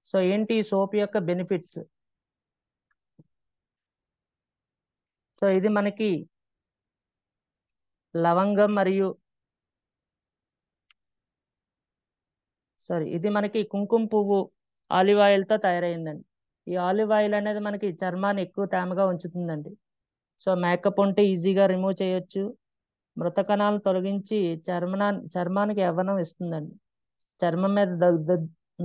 సో ఏంటి ఈ సోప్ యొక్క బెనిఫిట్స్? సో ఇది మనకి లవంగం మరియు ఇది మనకి కుంకుమ పువ్వు ఆలివ్ ఆయిల్తో తయారైందండి. ఈ ఆలివ్ ఆయిల్ అనేది మనకి చర్మాన్ని ఎక్కువ తేమగా ఉంచుతుందండి. సో మేకప్ ఉంటే ఈజీగా రిమూవ్ చేయొచ్చు. మృత కణాలను తొలగించి చర్మానికి యవ్వనం ఇస్తుందండి. చర్మం మీద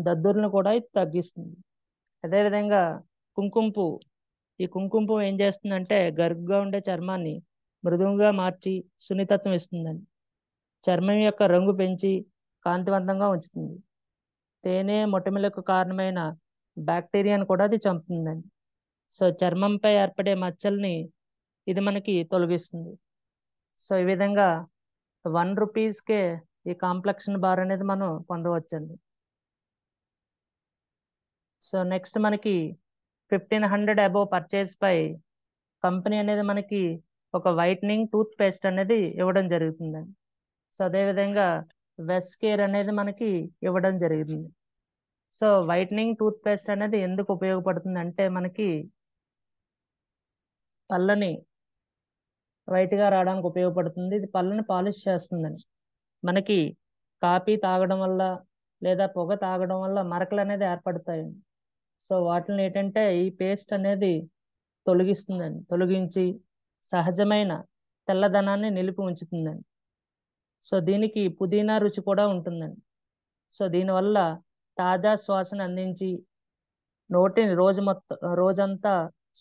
దద్దుర్లను కూడా ఇది తగ్గిస్తుంది. అదేవిధంగా కుంకుమ పువ్వు, ఈ కుంకుమ పువ్వు ఏం చేస్తుందంటే గరుగ్గా ఉండే చర్మాన్ని మృదువుగా మార్చి సున్నితత్వం ఇస్తుందండి. చర్మం యొక్క రంగు పెంచి కాంతివంతంగా ఉంచుతుంది. తేనె మొటిమలకు కారణమైన బ్యాక్టీరియాను కూడా అది చంపుతుందండి. సో చర్మంపై ఏర్పడే మచ్చల్ని ఇది మనకి తొలగిస్తుంది. సో ఈ విధంగా 1 రూపీస్కే ఈ కాంప్లెక్షన్ బార్ అనేది మనం పొందవచ్చండి. సో నెక్స్ట్ మనకి 1500 అబోవ్ పర్చేజ్ పై కంపెనీ అనేది మనకి ఒక వైట్నింగ్ టూత్ పేస్ట్ అనేది ఇవ్వడం జరుగుతుందండి. సో అదేవిధంగా వెస్ కేర్ అనేది మనకి ఇవ్వడం జరిగింది. సో వైట్నింగ్ టూత్ పేస్ట్ అనేది ఎందుకు ఉపయోగపడుతుంది అంటే మనకి పళ్ళని వైట్గా రావడానికి ఉపయోగపడుతుంది. ఇది పళ్ళని పాలిష్ చేస్తుందండి. మనకి కాఫీ తాగడం వల్ల లేదా పొగ తాగడం వల్ల మరకలు అనేది ఏర్పడతాయండి. సో వాటిని ఏంటంటే ఈ పేస్ట్ అనేది తొలగిస్తుందండి. తొలగించి సహజమైన తెల్లదనాన్ని నిలిపి ఉంచుతుందండి. సో దీనికి పుదీనా రుచి కూడా ఉంటుందండి. సో దీనివల్ల తాజా శ్వాసను అందించి నోటిని రోజంతా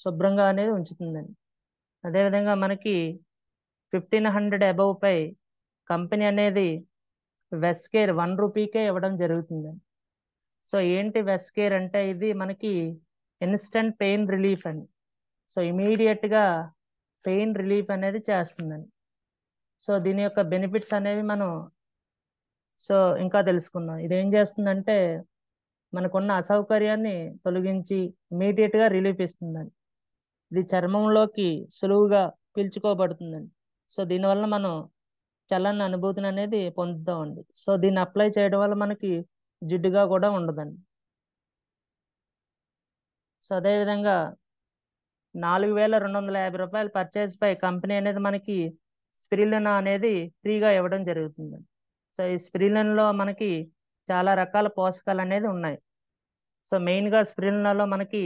శుభ్రంగా అనేది ఉంచుతుందండి. అదేవిధంగా మనకి 1500 అబవ్ పై కంపెనీ అనేది వెస్ కేర్ 1 రూపీకే ఇవ్వడం జరుగుతుందండి. సో ఏంటి వెస్ కేర్ అంటే ఇది మనకి ఇన్స్టెంట్ పెయిన్ రిలీఫ్ అని. సో ఇమీడియట్గా పెయిన్ రిలీఫ్ అనేది చేస్తుందండి. సో దీని యొక్క బెనిఫిట్స్ అనేవి మనం ఇంకా తెలుసుకుందాం. ఇది ఏం చేస్తుందంటే మనకున్న అసౌకర్యాన్ని తొలగించి ఇమీడియట్గా రిలీఫ్ ఇస్తుందండి. ఇది చర్మంలోకి సులువుగా పీల్చుకోబడుతుందండి. సో దీనివల్ల మనం చల్లని అనుభూతిని అనేది పొందుతామండి. సో దీన్ని అప్లై చేయడం వల్ల మనకి జిడ్డుగా కూడా ఉండదండి. సో అదేవిధంగా 4250 రూపాయల పర్చేజ్ పై కంపెనీ అనేది మనకి స్పిరులినా అనేది ఫ్రీగా ఇవ్వడం జరుగుతుందండి. సో ఈ స్పిరులినాలో మనకి చాలా రకాల పోషకాలు అనేది ఉన్నాయి. సో మెయిన్గా స్పిరులినాలో మనకి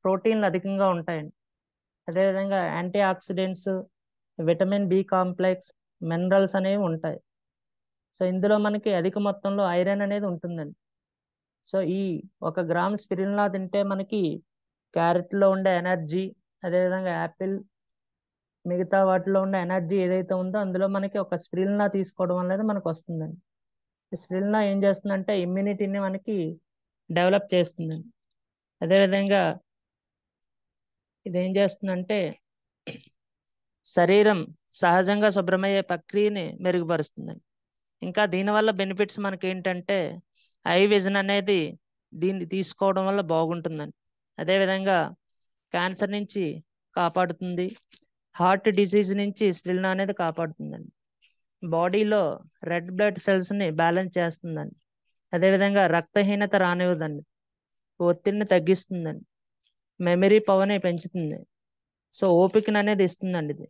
ప్రోటీన్లు అధికంగా ఉంటాయండి. అదేవిధంగా anti oxidants, vitamin B complex, minerals అనేవి ఉంటాయి. సో ఇందులో మనకి అధిక మొత్తంలో ఐరన్ అనేది ఉంటుందండి. సో ఈ 1 గ్రామ్ స్పిరులినా తింటే మనకి క్యారెట్లో ఉండే ఎనర్జీ, అదేవిధంగా యాపిల్, మిగతా వాటిలో ఉండే ఎనర్జీ ఏదైతే ఉందో అందులో మనకి ఒక స్పిరులినా తీసుకోవడం అనేది మనకు వస్తుందండి. ఈ స్పిరులినా ఏం చేస్తుందంటే ఇమ్యూనిటీని మనకి డెవలప్ చేస్తుందండి. అదేవిధంగా ఇదేం చేస్తుందంటే శరీరం సహజంగా శుభ్రమయ్యే ప్రక్రియని మెరుగుపరుస్తుందండి. ఇంకా దీనివల్ల బెనిఫిట్స్ మనకి ఏంటంటే ఐ విజన్ అనేది దీన్ని తీసుకోవడం వల్ల బాగుంటుందండి. అదేవిధంగా క్యాన్సర్ నుంచి కాపాడుతుంది. హార్ట్ డిసీజ్ నుంచి స్పిరులినా అనేది కాపాడుతుందండి. బాడీలో రెడ్ బ్లడ్ సెల్స్ని బ్యాలెన్స్ చేస్తుందండి. అదేవిధంగా రక్తహీనత రానివ్వదండి. ఒత్తిడిని తగ్గిస్తుందండి. మెమరీ పవర్ని పెంచుతుంది. సో ఓపికను అనేది ఇస్తుందండి. ఇది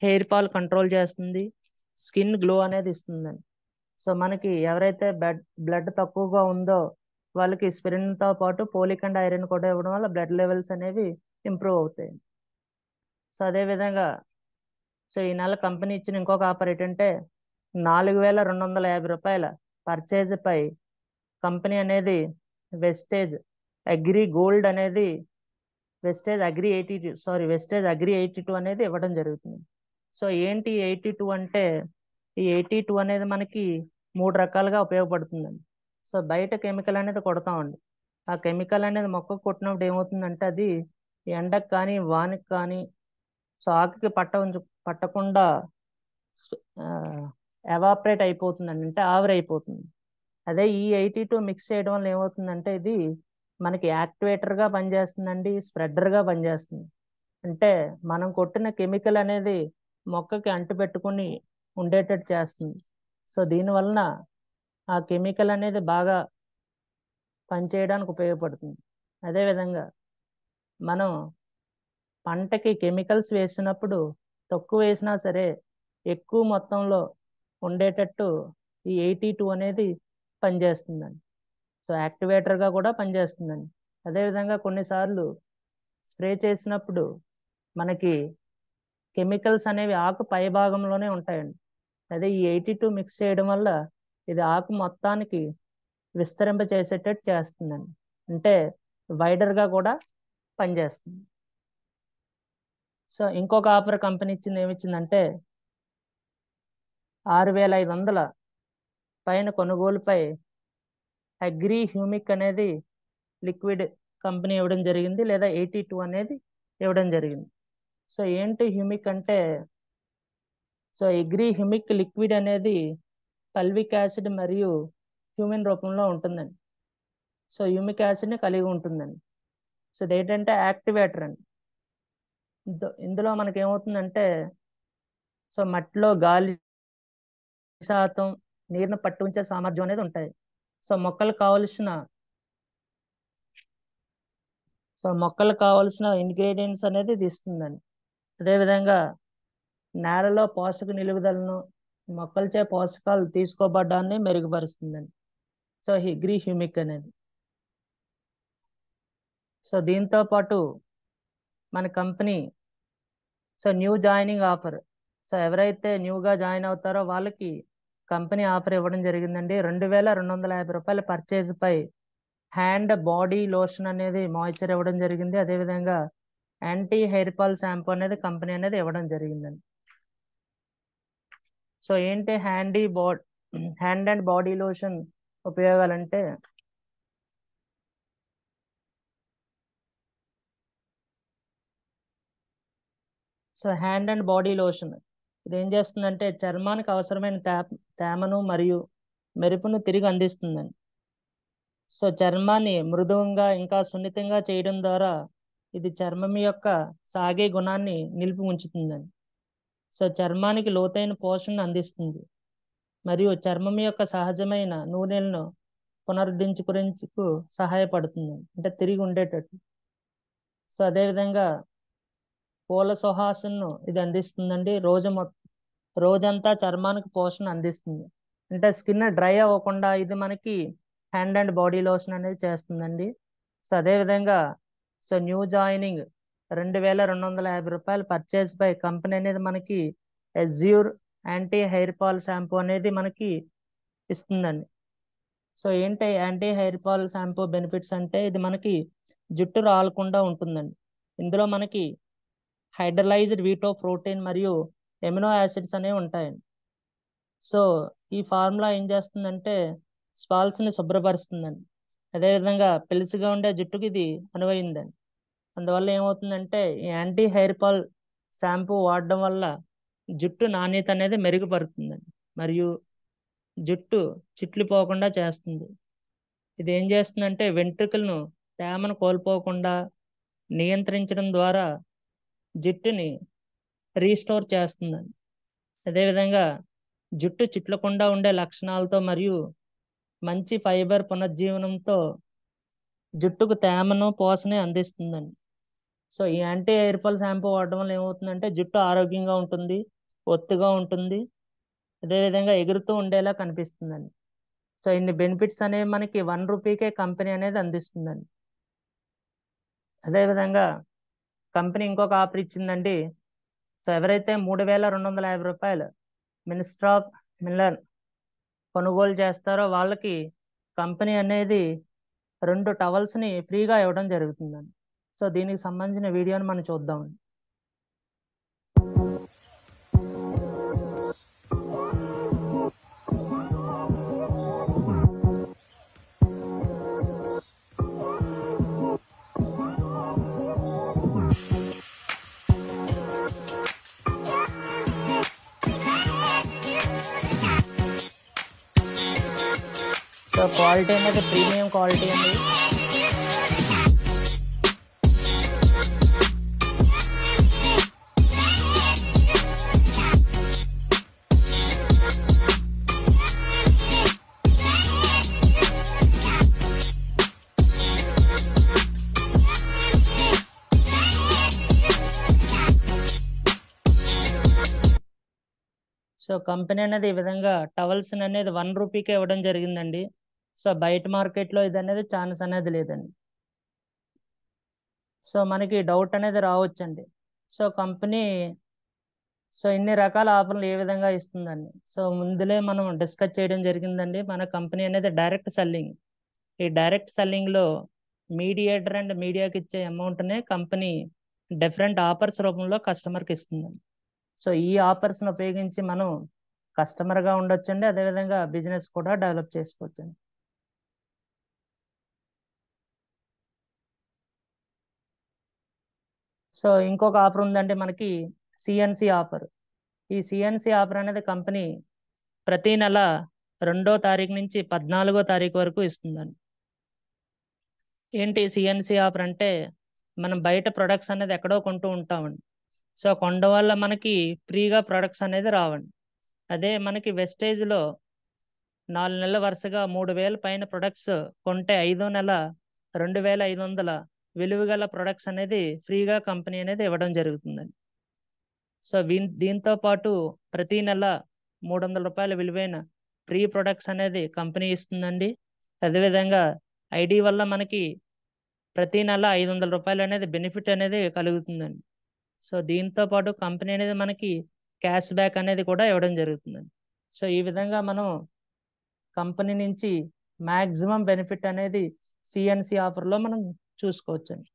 హెయిర్ ఫాల్ కంట్రోల్ చేస్తుంది. స్కిన్ గ్లో అనేది ఇస్తుందండి. సో మనకి ఎవరైతే బ్లడ్ తక్కువగా ఉందో వాళ్ళకి స్పిరులినాతో పాటు ఫోలిక్ అండ్ ఐరన్ కూడా ఇవ్వడం వల్ల బ్లడ్ లెవెల్స్ అనేవి ఇంప్రూవ్ అవుతాయి. సో అదేవిధంగా ఈ నెల కంపెనీ ఇచ్చిన ఇంకొక ఆఫర్ ఏంటంటే 4250 రూపాయల పర్చేజ్ పై కంపెనీ అనేది వెస్టేజ్ అగ్రి గోల్డ్ అనేది వెస్టేజ్ అగ్రి 82 అనేది ఇవ్వడం జరుగుతుంది. సో ఏంటి 82 అంటే ఈ 82 అనేది మనకి 3 రకాలుగా ఉపయోగపడుతుందండి. సో బయట కెమికల్ అనేది కొడతామండి. ఆ కెమికల్ అనేది మొక్కకు కొట్టినప్పుడు ఏమవుతుందంటే అది ఎండకు కానీ వానకి కానీ సో ఆకుకి పట్టకుండా ఎవాపరేట్ అయిపోతుందండి, అంటే ఆవిరైపోతుంది. అదే ఈ 82 మిక్స్ చేయడం వల్ల ఏమవుతుందంటే ఇది మనకి యాక్టివేటర్గా పనిచేస్తుందండి, స్ప్రెడర్గా పనిచేస్తుంది. అంటే మనం కొట్టిన కెమికల్ అనేది మొక్కకి అంటుపెట్టుకుని ఉండేటట్టు చేస్తుంది. సో దీనివలన ఆ కెమికల్ అనేది బాగా పనిచేయడానికి ఉపయోగపడుతుంది. అదేవిధంగా మనం పంటకి కెమికల్స్ వేసినప్పుడు తక్కువ వేసినా సరే ఎక్కువ మొత్తంలో ఉండేటట్టు ఈ 82 అనేది పనిచేస్తుందండి. సో యాక్టివేటర్గా కూడా పనిచేస్తుందండి. అదేవిధంగా కొన్నిసార్లు స్ప్రే చేసినప్పుడు మనకి కెమికల్స్ అనేవి ఆకు పై భాగంలోనే ఉంటాయండి. అదే ఈ 82 మిక్స్ చేయడం వల్ల ఇది ఆకు మొత్తానికి విస్తరింప చేసేటట్టు చేస్తుందండి, అంటే వైడర్గా కూడా పనిచేస్తుంది. సో ఇంకొక ఆఫర్ కంపెనీ ఇచ్చింది ఏమిచ్చిందంటే 6500 పైన కొనుగోలుపై అగ్రి హ్యూమిక్ అనేది లిక్విడ్ కంపెనీ ఇవ్వడం జరిగింది, లేదా 82 అనేది ఇవ్వడం జరిగింది. సో ఏంటి హ్యూమిక్ అంటే, సో అగ్రి హ్యూమిక్ లిక్విడ్ అనేది పల్విక్ యాసిడ్ మరియు హ్యూమిన్ రూపంలో ఉంటుందండి. సో హ్యూమిక్ యాసిడ్ని కలిగి ఉంటుందండి. సో ఇదేంటంటే యాక్టివేటర్ అండి. ఇందులో మనకి ఏమవుతుందంటే, సో మట్టిలో గాలి శాతం, నీరును పట్టి ఉంచే సామర్థ్యం అనేది ఉంటాయి. సో మొక్కలకు కావలసిన ఇంగ్రీడియంట్స్ అనేది ఇది ఇస్తుందండి. అదేవిధంగా నేలలో పోషక నిలుపుదలను, మొక్కలచే పోషకాలు తీసుకోబడ్డాన్ని మెరుగుపరుస్తుందండి. సో అగ్రి హ్యూమిక్ అనేది. సో దీంతో పాటు మన company new joining offer, so ఎవరైతే న్యూగా జాయిన్ అవుతారో వాళ్ళకి కంపెనీ ఆఫర్ ఇవ్వడం జరిగిందండి. 2250 రూపాయల పర్చేజ్ పై హ్యాండ్ బాడీ లోషన్ అనేది మాయిశ్చర్ ఇవ్వడం జరిగింది. అదేవిధంగా యాంటీ హెయిర్ ఫాల్ షాంపూ అనేది కంపెనీ అనేది ఇవ్వడం జరిగిందండి. సో ఏంటి హ్యాండ్ అండ్ బాడీ లోషన్ ఉపయోగాలంటే, so hand and body lotion ఇది ఏం చేస్తుందంటే చర్మానికి అవసరమైన తేమను మరియు మెరుపును తిరిగి అందిస్తుందండి. సో చర్మాన్ని మృదువుగా ఇంకా సున్నితంగా చేయడం ద్వారా ఇది చర్మం యొక్క సాగే గుణాన్ని నిలిపి ఉంచుతుందండి. సో చర్మానికి లోతైన పోషణను అందిస్తుంది మరియు చర్మం యొక్క సహజమైన నూనెలను పునరుద్ధరించుకు సహాయపడుతుందండి, అంటే తిరిగి ఉండేటట్టు. సో అదేవిధంగా పూల సువాసనను ఇది అందిస్తుందండి. రోజంతా చర్మానికి పోషణ అందిస్తుంది, అంటే స్కిన్ డ్రై అవ్వకుండా ఇది మనకి హ్యాండ్ అండ్ బాడీ లోషన్ అనేది చేస్తుందండి. సో అదేవిధంగా న్యూ జాయినింగ్ 2250 రూపాయల పర్చేజ్ పై కంపెనీ అనేది మనకి Azure anti hair fall shampoo అనేది మనకి ఇస్తుందండి. సో ఏంటి anti hair fall shampoo benefits అంటే, ఇది మనకి జుట్టు రాలకుండా ఉంటుందండి. ఇందులో మనకి హైడ్రలైజ్డ్ వీటో ప్రోటీన్ మరియు ఎమినో యాసిడ్స్ అనేవి ఉంటాయండి. సో ఈ ఫార్ములా ఏం చేస్తుందంటే స్పాల్స్ని శుభ్రపరుస్తుందండి. అదేవిధంగా పెలుసుగా ఉండే జుట్టుకి ఇది అనువైందండి. అందువల్ల ఏమవుతుందంటే ఈ యాంటీ హెయిర్ ఫాల్ షాంపూ వాడడం వల్ల జుట్టు నాణ్యత అనేది మెరుగుపడుతుందండి మరియు జుట్టు చిట్లిపోకుండా చేస్తుంది. ఇది ఏం చేస్తుందంటే వెంట్రుకలను తేమను కోల్పోకుండా నియంత్రించడం ద్వారా జుట్టుని రీస్టోర్ చేస్తుందండి. అదేవిధంగా జుట్టు చిట్లకుండా ఉండే లక్షణాలతో మరియు మంచి ఫైబర్ పునర్జీవనంతో జుట్టుకు తేమను పోషణ అందిస్తుందండి. సో ఈ యాంటీ హెయిర్ ఫాల్ షాంపూ వాడడం వల్ల ఏమవుతుందంటే జుట్టు ఆరోగ్యంగా ఉంటుంది, ఒత్తుగా ఉంటుంది, అదేవిధంగా ఎగురుతూ ఉండేలా కనిపిస్తుందండి. సో ఇన్ని బెనిఫిట్స్ అనేవి మనకి 1 రూపీకే కంపెనీ అనేది అందిస్తుందండి. అదేవిధంగా కంపెనీ ఇంకొక ఆఫర్ ఇచ్చిందండి. సో ఎవరైతే 3250 రూపాయలు మినిస్టర్ ఆఫ్ మిల్లర్ కొనుగోలు చేస్తారో వాళ్ళకి కంపెనీ అనేది 2 టవల్స్ని ఫ్రీగా ఇవ్వడం జరుగుతుందండి. సో దీనికి సంబంధించిన వీడియోని మనం చూద్దామండి. క్వాలిటీ అనేది ప్రీమియం క్వాలిటీ అండి. సో కంపెనీ అనేది ఈ విధంగా టవల్స్ అనేది 1 రూపీకే ఇవ్వడం జరిగిందండి. సో బయట మార్కెట్లో ఇది అనేది ఛాన్స్ అనేది లేదండి. సో మనకి డౌట్ అనేది రావచ్చండి. సో కంపెనీ ఇన్ని రకాల ఆఫర్లు ఏ విధంగా ఇస్తుందండి. సో ముందులే మనం డిస్కస్ చేయడం జరిగిందండి. మన కంపెనీ అనేది డైరెక్ట్ సెల్లింగ్. ఈ డైరెక్ట్ సెల్లింగ్లో మీడియేటర్ అండ్ మీడియాకి ఇచ్చే అమౌంట్నే కంపెనీ డిఫరెంట్ ఆఫర్స్ రూపంలో కస్టమర్కి ఇస్తుందండి. సో ఈ ఆఫర్స్ని ఉపయోగించి మనం కస్టమర్గా ఉండొచ్చండి, అదేవిధంగా బిజినెస్ కూడా డెవలప్ చేసుకోవచ్చండి. సో ఇంకొక ఆఫర్ ఉందండి మనకి, సిఎన్సి ఆఫర్. ఈ సిఎన్సి ఆఫర్ అనేది కంపెనీ ప్రతి నెల 2వ తారీఖు నుంచి 14వ తారీఖు వరకు ఇస్తుందండి. ఏంటి సిఎన్సి ఆఫర్ అంటే, మనం బయట ప్రొడక్ట్స్ అనేది ఎక్కడో కొంటూ ఉంటామండి. సో కొనడం వల్ల మనకి ఫ్రీగా ప్రొడక్ట్స్ అనేది రావండి. అదే మనకి వెస్టేజ్లో 4 నెలల వరుసగా 3000 పైన ప్రొడక్ట్స్ కొంటే 5వ నెల 2500 విలువ గల ప్రొడక్ట్స్ అనేది ఫ్రీగా కంపెనీ అనేది ఇవ్వడం జరుగుతుందండి. సో దీంతో పాటు ప్రతి నెల 300 రూపాయల విలువైన ఫ్రీ ప్రొడక్ట్స్ అనేది కంపెనీ ఇస్తుందండి. అదేవిధంగా ఐడి వల్ల మనకి ప్రతి నెల 500 రూపాయలు అనేది బెనిఫిట్ అనేది కలుగుతుందండి. సో దీంతో పాటు కంపెనీ అనేది మనకి క్యాష్ బ్యాక్ అనేది కూడా ఇవ్వడం జరుగుతుందండి. సో ఈ విధంగా మనం కంపెనీ నుంచి మ్యాక్సిమం బెనిఫిట్ అనేది సిఎన్సి ఆఫర్లో మనం చూసుకోవచ్చండి.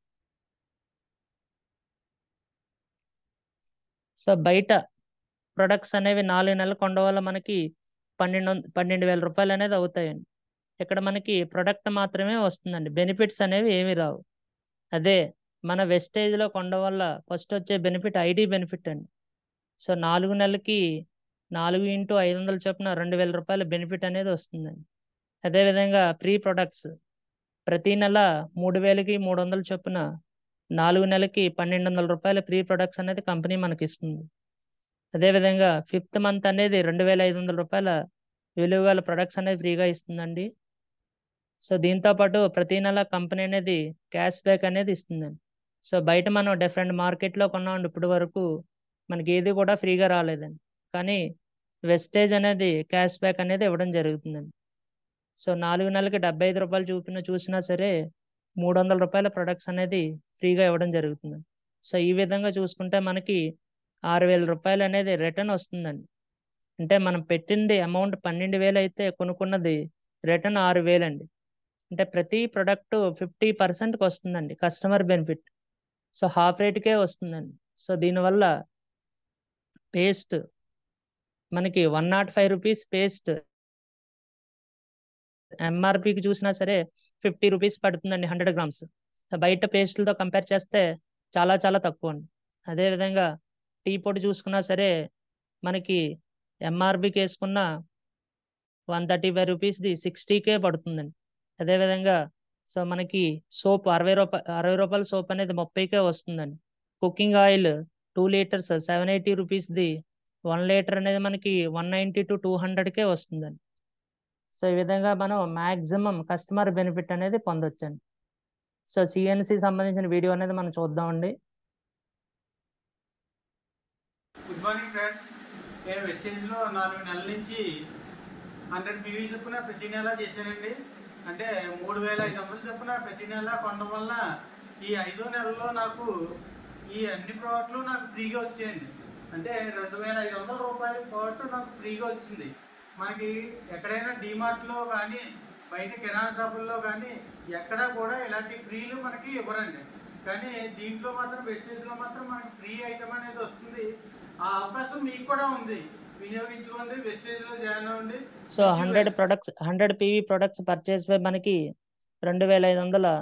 సో బయట ప్రొడక్ట్స్ అనేవి 4 నెలలు కొనడం వల్ల మనకి 12,000 రూపాయలు అనేది అవుతాయండి. ఇక్కడ మనకి ప్రొడక్ట్ మాత్రమే వస్తుందండి, బెనిఫిట్స్ అనేవి ఏమీ రావు. అదే మన వెస్టేజ్లో కొనడం వల్ల ఫస్ట్ వచ్చే బెనిఫిట్ ఐడి బెనిఫిట్ అండి. సో 4 నెలలకి 4 × 500 చొప్పున 2000 రూపాయల బెనిఫిట్ అనేది వస్తుందండి. అదేవిధంగా ఫ్రీ ప్రొడక్ట్స్ ప్రతి నెల 3000కి 300 చొప్పున 4 నెలలకి 1200 రూపాయల ఫ్రీ ప్రొడక్ట్స్ అనేది కంపెనీ మనకి ఇస్తుంది. అదేవిధంగా 5th మంత్ అనేది 2500 రూపాయల విలువ గల ప్రొడక్ట్స్ అనేది ఫ్రీగా ఇస్తుందండి. సో దీంతో పాటు ప్రతి నెల కంపెనీ అనేది క్యాష్ బ్యాక్ అనేది ఇస్తుందండి. సో బయట మనం డిఫరెంట్ మార్కెట్లో కొన్నామండి, ఇప్పటి వరకు మనకి ఏది కూడా ఫ్రీగా రాలేదండి. కానీ వెస్టేజ్ అనేది క్యాష్ బ్యాక్ అనేది ఇవ్వడం జరుగుతుందండి. సో 4 నెలలకి 75 రూపాయలు చూసినా సరే 300 రూపాయల ప్రొడక్ట్స్ అనేది ఫ్రీగా ఇవ్వడం జరుగుతుందండి. సో ఈ విధంగా చూసుకుంటే మనకి 6000 రూపాయలు అనేది రిటర్న్ వస్తుందండి. అంటే మనం పెట్టింది అమౌంట్ 12,000 అయితే కొనుక్కున్నది రిటర్న్ 6,000 అండి. అంటే ప్రతి ప్రొడక్ట్ 50%కి వస్తుందండి కస్టమర్ బెనిఫిట్. సో హాఫ్ రేట్కే వస్తుందండి. సో దీనివల్ల పేస్ట్ మనకి 105 రూపీస్ పేస్ట్ ఎంఆర్పికి చూసినా సరే 50 రూపీస్ పడుతుందండి 100 గ్రామ్స్. బయట పేస్టులతో కంపేర్ చేస్తే చాలా చాలా తక్కువ అండి. అదేవిధంగా టీ పొడి చూసుకున్నా సరే మనకి ఎంఆర్పికి వేసుకున్న 135 రూపీస్ది 60కే పడుతుందండి. అదేవిధంగా సో మనకి సోప్ 60 రూపాయల సోప్ అనేది 30కే వస్తుందండి. కుకింగ్ ఆయిల్ 2 లీటర్స్ 780 రూపీస్ది 1 లీటర్ అనేది మనకి 190 to 200కే వస్తుందండి. సో ఈ విధంగా మనం మ్యాక్సిమం కస్టమర్ బెనిఫిట్ అనేది పొందొచ్చండి. సో సిఎన్సి సంబంధించిన వీడియో అనేది మనం చూద్దామండి. Good morning friends. నేను వెస్టేజ్లో 4 నెలల నుంచి 100 PV చొప్పున ప్రతి నెల చేశానండి. అంటే 3,500 చొప్పున ప్రతి నెల కొనడం వల్ల ఈ 5వ నెలలో నాకు ఈ అన్ని ప్రోడక్ట్లు నాకు ఫ్రీగా వచ్చాయండి. అంటే 2,500 రూపాయల ప్రోడక్ట్ నాకు ఫ్రీగా వచ్చింది. మనకి ఎక్కడైనా డిమార్ట్లో కానీ బయట కిరాణా షాపుల్లో కానీ ఎక్కడా కూడా ఇలాంటి ఫ్రీలు మనకి ఇవ్వరండి. కానీ దీంట్లో మాత్రం వెస్టేజ్లో మాత్రం మనకి ఫ్రీ ఐటమ్ అనేది వస్తుంది. ఆ అవకాశం మీకు కూడా ఉంది, వినియోగించుకోండి, వెస్టేజ్లో జాయిన్ అవ్వండి. సో 100 PV ప్రొడక్ట్స్ పర్చేస్ పై మనకి 2,500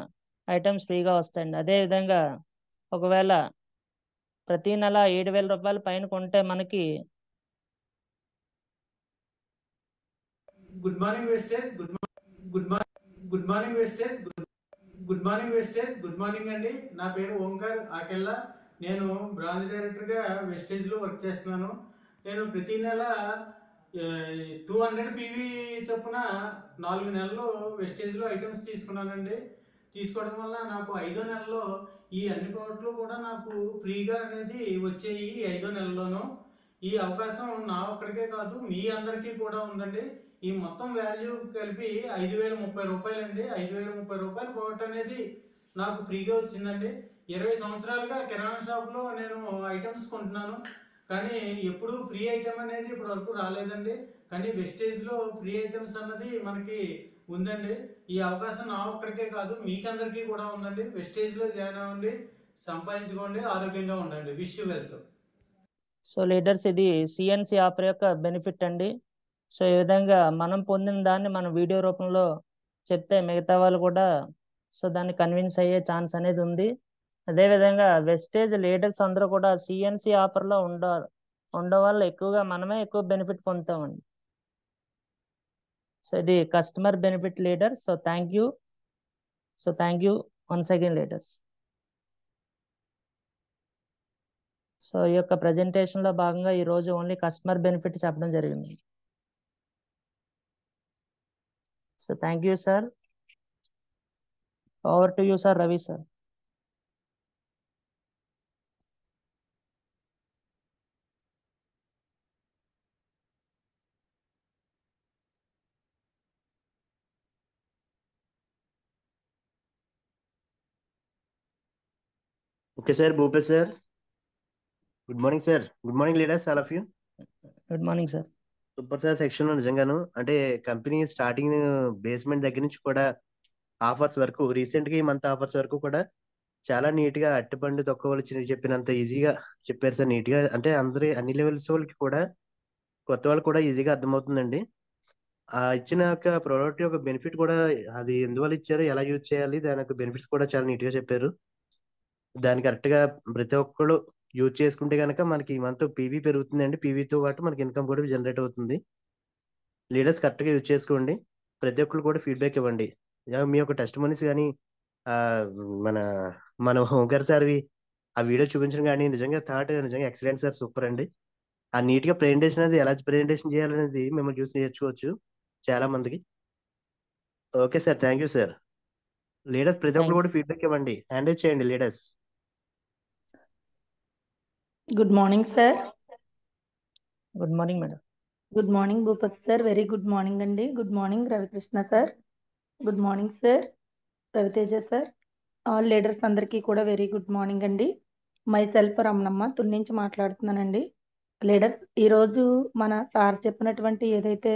ఐటమ్స్ ఫ్రీగా వస్తాయండి. అదేవిధంగా ఒకవేళ ప్రతి నెల 7,000 రూపాయల పైన కొంటే మనకి good morning wastage. Good morning wastage. Good morning అండి. నా పేరు ఓంకార్ ఆకెళ్ళ. నేను బ్రాంచ్ డైరెక్టర్గా వెస్టేజ్లో వర్క్ చేస్తున్నాను. నేను ప్రతి నెల 200 PV చొప్పున 4 నెలలు వెస్టేజ్లో ఐటమ్స్ తీసుకున్నానండి. తీసుకోవడం వల్ల నాకు 5వ నెలలో ఈ అన్ని ప్రోడక్ట్లు కూడా నాకు ఫ్రీగా అనేది వచ్చాయి. 5వ నెలలోనూ ఈ అవకాశం నా ఒక్కడికే కాదు, మీ అందరికీ కూడా ఉందండి. ఈ మొత్తం వాల్యూ కలిపి 5030 రూపాయలండి. 5030 రూపాయల ప్రోడక్ట్ అనేది నాకు ఫ్రీగా వచ్చిందండి. 20 సంవత్సరాలుగా కిరాణా షాప్లో నేను ఐటమ్స్ కొంటున్నాను, కానీ ఎప్పుడు ఫ్రీ ఐటమ్ అనేది ఇప్పటి వరకు రాలేదండి. కానీ వెస్టేజ్లో ఫ్రీ ఐటమ్స్ అన్నది మనకి ఉందండి. ఈ అవకాశం నా ఒక్కడికే కాదు, మీకందరికీ కూడా ఉందండి. వెస్టేజ్లో జాయిన్ అవ్వండి, సంపాదించుకోండి, ఆరోగ్యంగా ఉండండి. Wish you wealth. So leaders, ఇది సిఎన్సి ఆఫర్ యొక్క బెనిఫిట్ అండి. సో ఈ విధంగా మనం పొందిన దాన్ని మనం వీడియో రూపంలో చెప్తే మిగతా వాళ్ళు కూడా దాన్ని కన్విన్స్ అయ్యే ఛాన్స్ అనేది ఉంది. అదేవిధంగా వెస్టేజ్ లీడర్స్ అందరూ కూడా సిఎన్సి ఆఫర్లో ఉండవాళ్ళు ఎక్కువగా మనమే ఎక్కువ బెనిఫిట్ పొందుతామండి. సో ఇది customer benefit leaders. So thank you once again leaders. So ఈ యొక్క ప్రెజెంటేషన్లో భాగంగా ఈరోజు ఓన్లీ కస్టమర్ బెనిఫిట్ చెప్పడం జరిగింది. So thank you sir. Over to you sir, Ravi sir. Okay, sir. Bhupesh, sir. Good morning, sir. Good morning, leaders, all of you. Good morning sir. Super sir section లో నిజంగాను అంటే కంపెనీ స్టార్టింగ్ బేస్మెంట్ దగ్గర నుంచి కూడా ఆఫర్స్ వరకు, రీసెంట్ గా ఈ మంత్ ఆఫర్స్ వరకు కూడా చాలా నీట్ గా అట్టిపండు తక్కువ వాళ్ళు చెప్పినంత ఈజీగా చెప్పారు సార్. నీట్ గా అంటే అన్ని లెవెల్స్ వాళ్ళకి కూడా, కొత్త వాళ్ళు కూడా ఈజీగా అర్థమవుతుందండి. ఆ ఇచ్చిన యొక్క ప్రోడక్ట్ యొక్క బెనిఫిట్ కూడా, అది ఎందువల్ల ఇచ్చారు, ఎలా యూజ్ చేయాలి, దాని యొక్క బెనిఫిట్స్ కూడా చాలా నీట్ గా చెప్పారు. దాన్ని కరెక్ట్ గా ప్రతి ఒక్కళ్ళు యూజ్ చేసుకుంటే కనుక మనకి ఈ మంత్ పీవీ పెరుగుతుందండి. పీవీతో పాటు మనకి ఇన్కమ్ కూడా జనరేట్ అవుతుంది. లీడర్స్ కరెక్ట్ గా యూజ్ చేసుకోండి. ప్రతి ఒక్కరు కూడా ఫీడ్బ్యాక్ ఇవ్వండి. మీ యొక్క టెస్ట్ మనీస్ కానీ మన ఓంకార్ సార్వి ఆ వీడియో చూపించడం కానీ నిజంగా నిజంగా ఎక్సలెంట్ సార్, సూపర్ అండి. ఆ నీట్ గా ప్రెజెంటేషన్ అనేది ఎలా ప్రెజెంటేషన్ చేయాలనేది మిమ్మల్ని చూసి నేర్చుకోవచ్చు చాలా మందికి. Okay sir, thank you sir. Leaders ప్రతి ఒక్కరు కూడా ఫీడ్బ్యాక్ ఇవ్వండి, హ్యాండ్ చేయండి leaders. Good morning sir. Good morning madam. Good morning Bhupathi sir. Very good morning అండి. Good morning Ravikrishna sir. Good morning sir Raviteja sir. All leaders అందరికీ కూడా వెరీ గుడ్ మార్నింగ్ అండి. మై సెల్ఫ్ రమణమ్మ తుని నుంచి మాట్లాడుతున్నానండి. లీడర్స్, ఈరోజు మన సార్ చెప్పినటువంటి ఏదైతే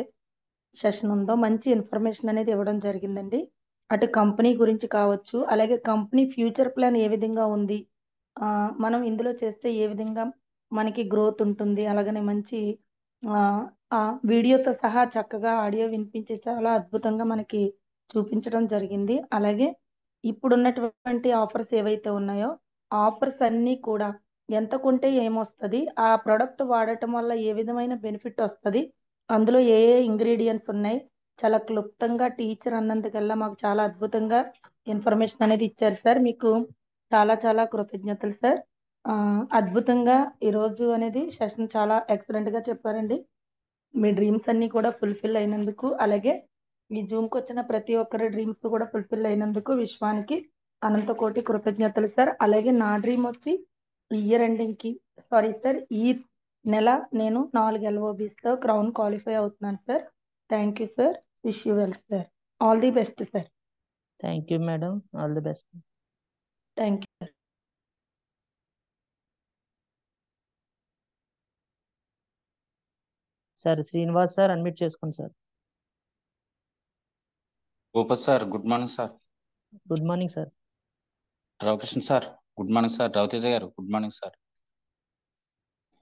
సెషన్ ఉందో మంచి ఇన్ఫర్మేషన్ అనేది ఇవ్వడం జరిగిందండి. అటు కంపెనీ గురించి కావచ్చు, అలాగే కంపెనీ ఫ్యూచర్ ప్లాన్ ఏ విధంగా ఉంది, మనం ఇందులో చేస్తే ఏ విధంగా మనకి గ్రోత్ ఉంటుంది, అలాగనే మంచి వీడియోతో సహా చక్కగా ఆడియో వినిపించి చాలా అద్భుతంగా మనకి చూపించడం జరిగింది. అలాగే ఇప్పుడున్నటువంటి ఆఫర్స్ ఏవైతే ఉన్నాయో ఆఫర్స్ అన్నీ కూడా ఎంత కొంటే ఏమొస్తుంది, ఆ ప్రోడక్ట్ వాడటం వల్ల ఏ విధమైన బెనిఫిట్ వస్తుంది, అందులో ఏ ఏ ఇంగ్రీడియంట్స్ ఉన్నాయి, చాలా క్లుప్తంగా టీచర్ అన్నందుకల్లా మాకు చాలా అద్భుతంగా ఇన్ఫర్మేషన్ అనేది ఇచ్చారు సార్. మీకు చాలా చాలా కృతజ్ఞతలు సార్. అద్భుతంగా ఈరోజు అనేది సెషన్ చాలా ఎక్సలెంట్గా చెప్పారండి. మీ డ్రీమ్స్ అన్నీ కూడా ఫుల్ఫిల్ అయినందుకు, అలాగే ఈ జూమ్కి వచ్చిన ప్రతి ఒక్కరి డ్రీమ్స్ కూడా ఫుల్ఫిల్ అయినందుకు విశ్వానికి అనంత కోటి కృతజ్ఞతలు సార్. అలాగే నా డ్రీమ్ వచ్చి ఇయర్ ఎండింగ్కి ఈ నెల నేను 4 LOBsలో క్రౌన్ క్వాలిఫై అవుతున్నాను సార్. Thank you sir. Wish you well sir. All the best sir. Thank you madam. All the best. Thank you. Sir Srinivas sir unmute చేసుకోండి sir. Bhupath sir good morning sir. Good morning sir. Ravikrishna sir good morning sir. Raviteja garu good morning sir.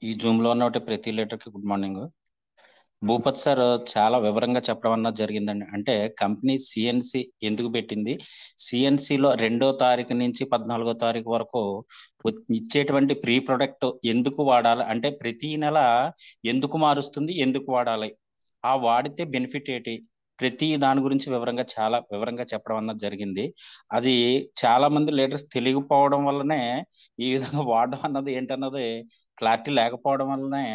ఈ జూమ్ లో ఉన్న ప్రతి లీడర్కి గుడ్ మార్నింగ్. భూపత్ సార్ చాలా వివరంగా చెప్పడం అన్నది జరిగిందండి. అంటే కంపెనీ సిఎన్సి ఎందుకు పెట్టింది, సిఎన్సిలో 2వ తారీఖు నుంచి 14వ తారీఖు వరకు ఇచ్చేటువంటి ప్రీ ప్రొడక్ట్ ఎందుకు వాడాలి, అంటే ప్రతి నెల ఎందుకు మారుస్తుంది, ఎందుకు వాడాలి, ఆ వాడితే బెనిఫిట్ ఏంటి, ప్రతి దాని గురించి చాలా వివరంగా చెప్పడం అన్నది జరిగింది. అది చాలా మంది లీడర్స్ తెలియకపోవడం వల్లనే ఈ విధంగా వాడడం అన్నది ఏంటన్నది క్లారిటీ లేకపోవడం వల్లనే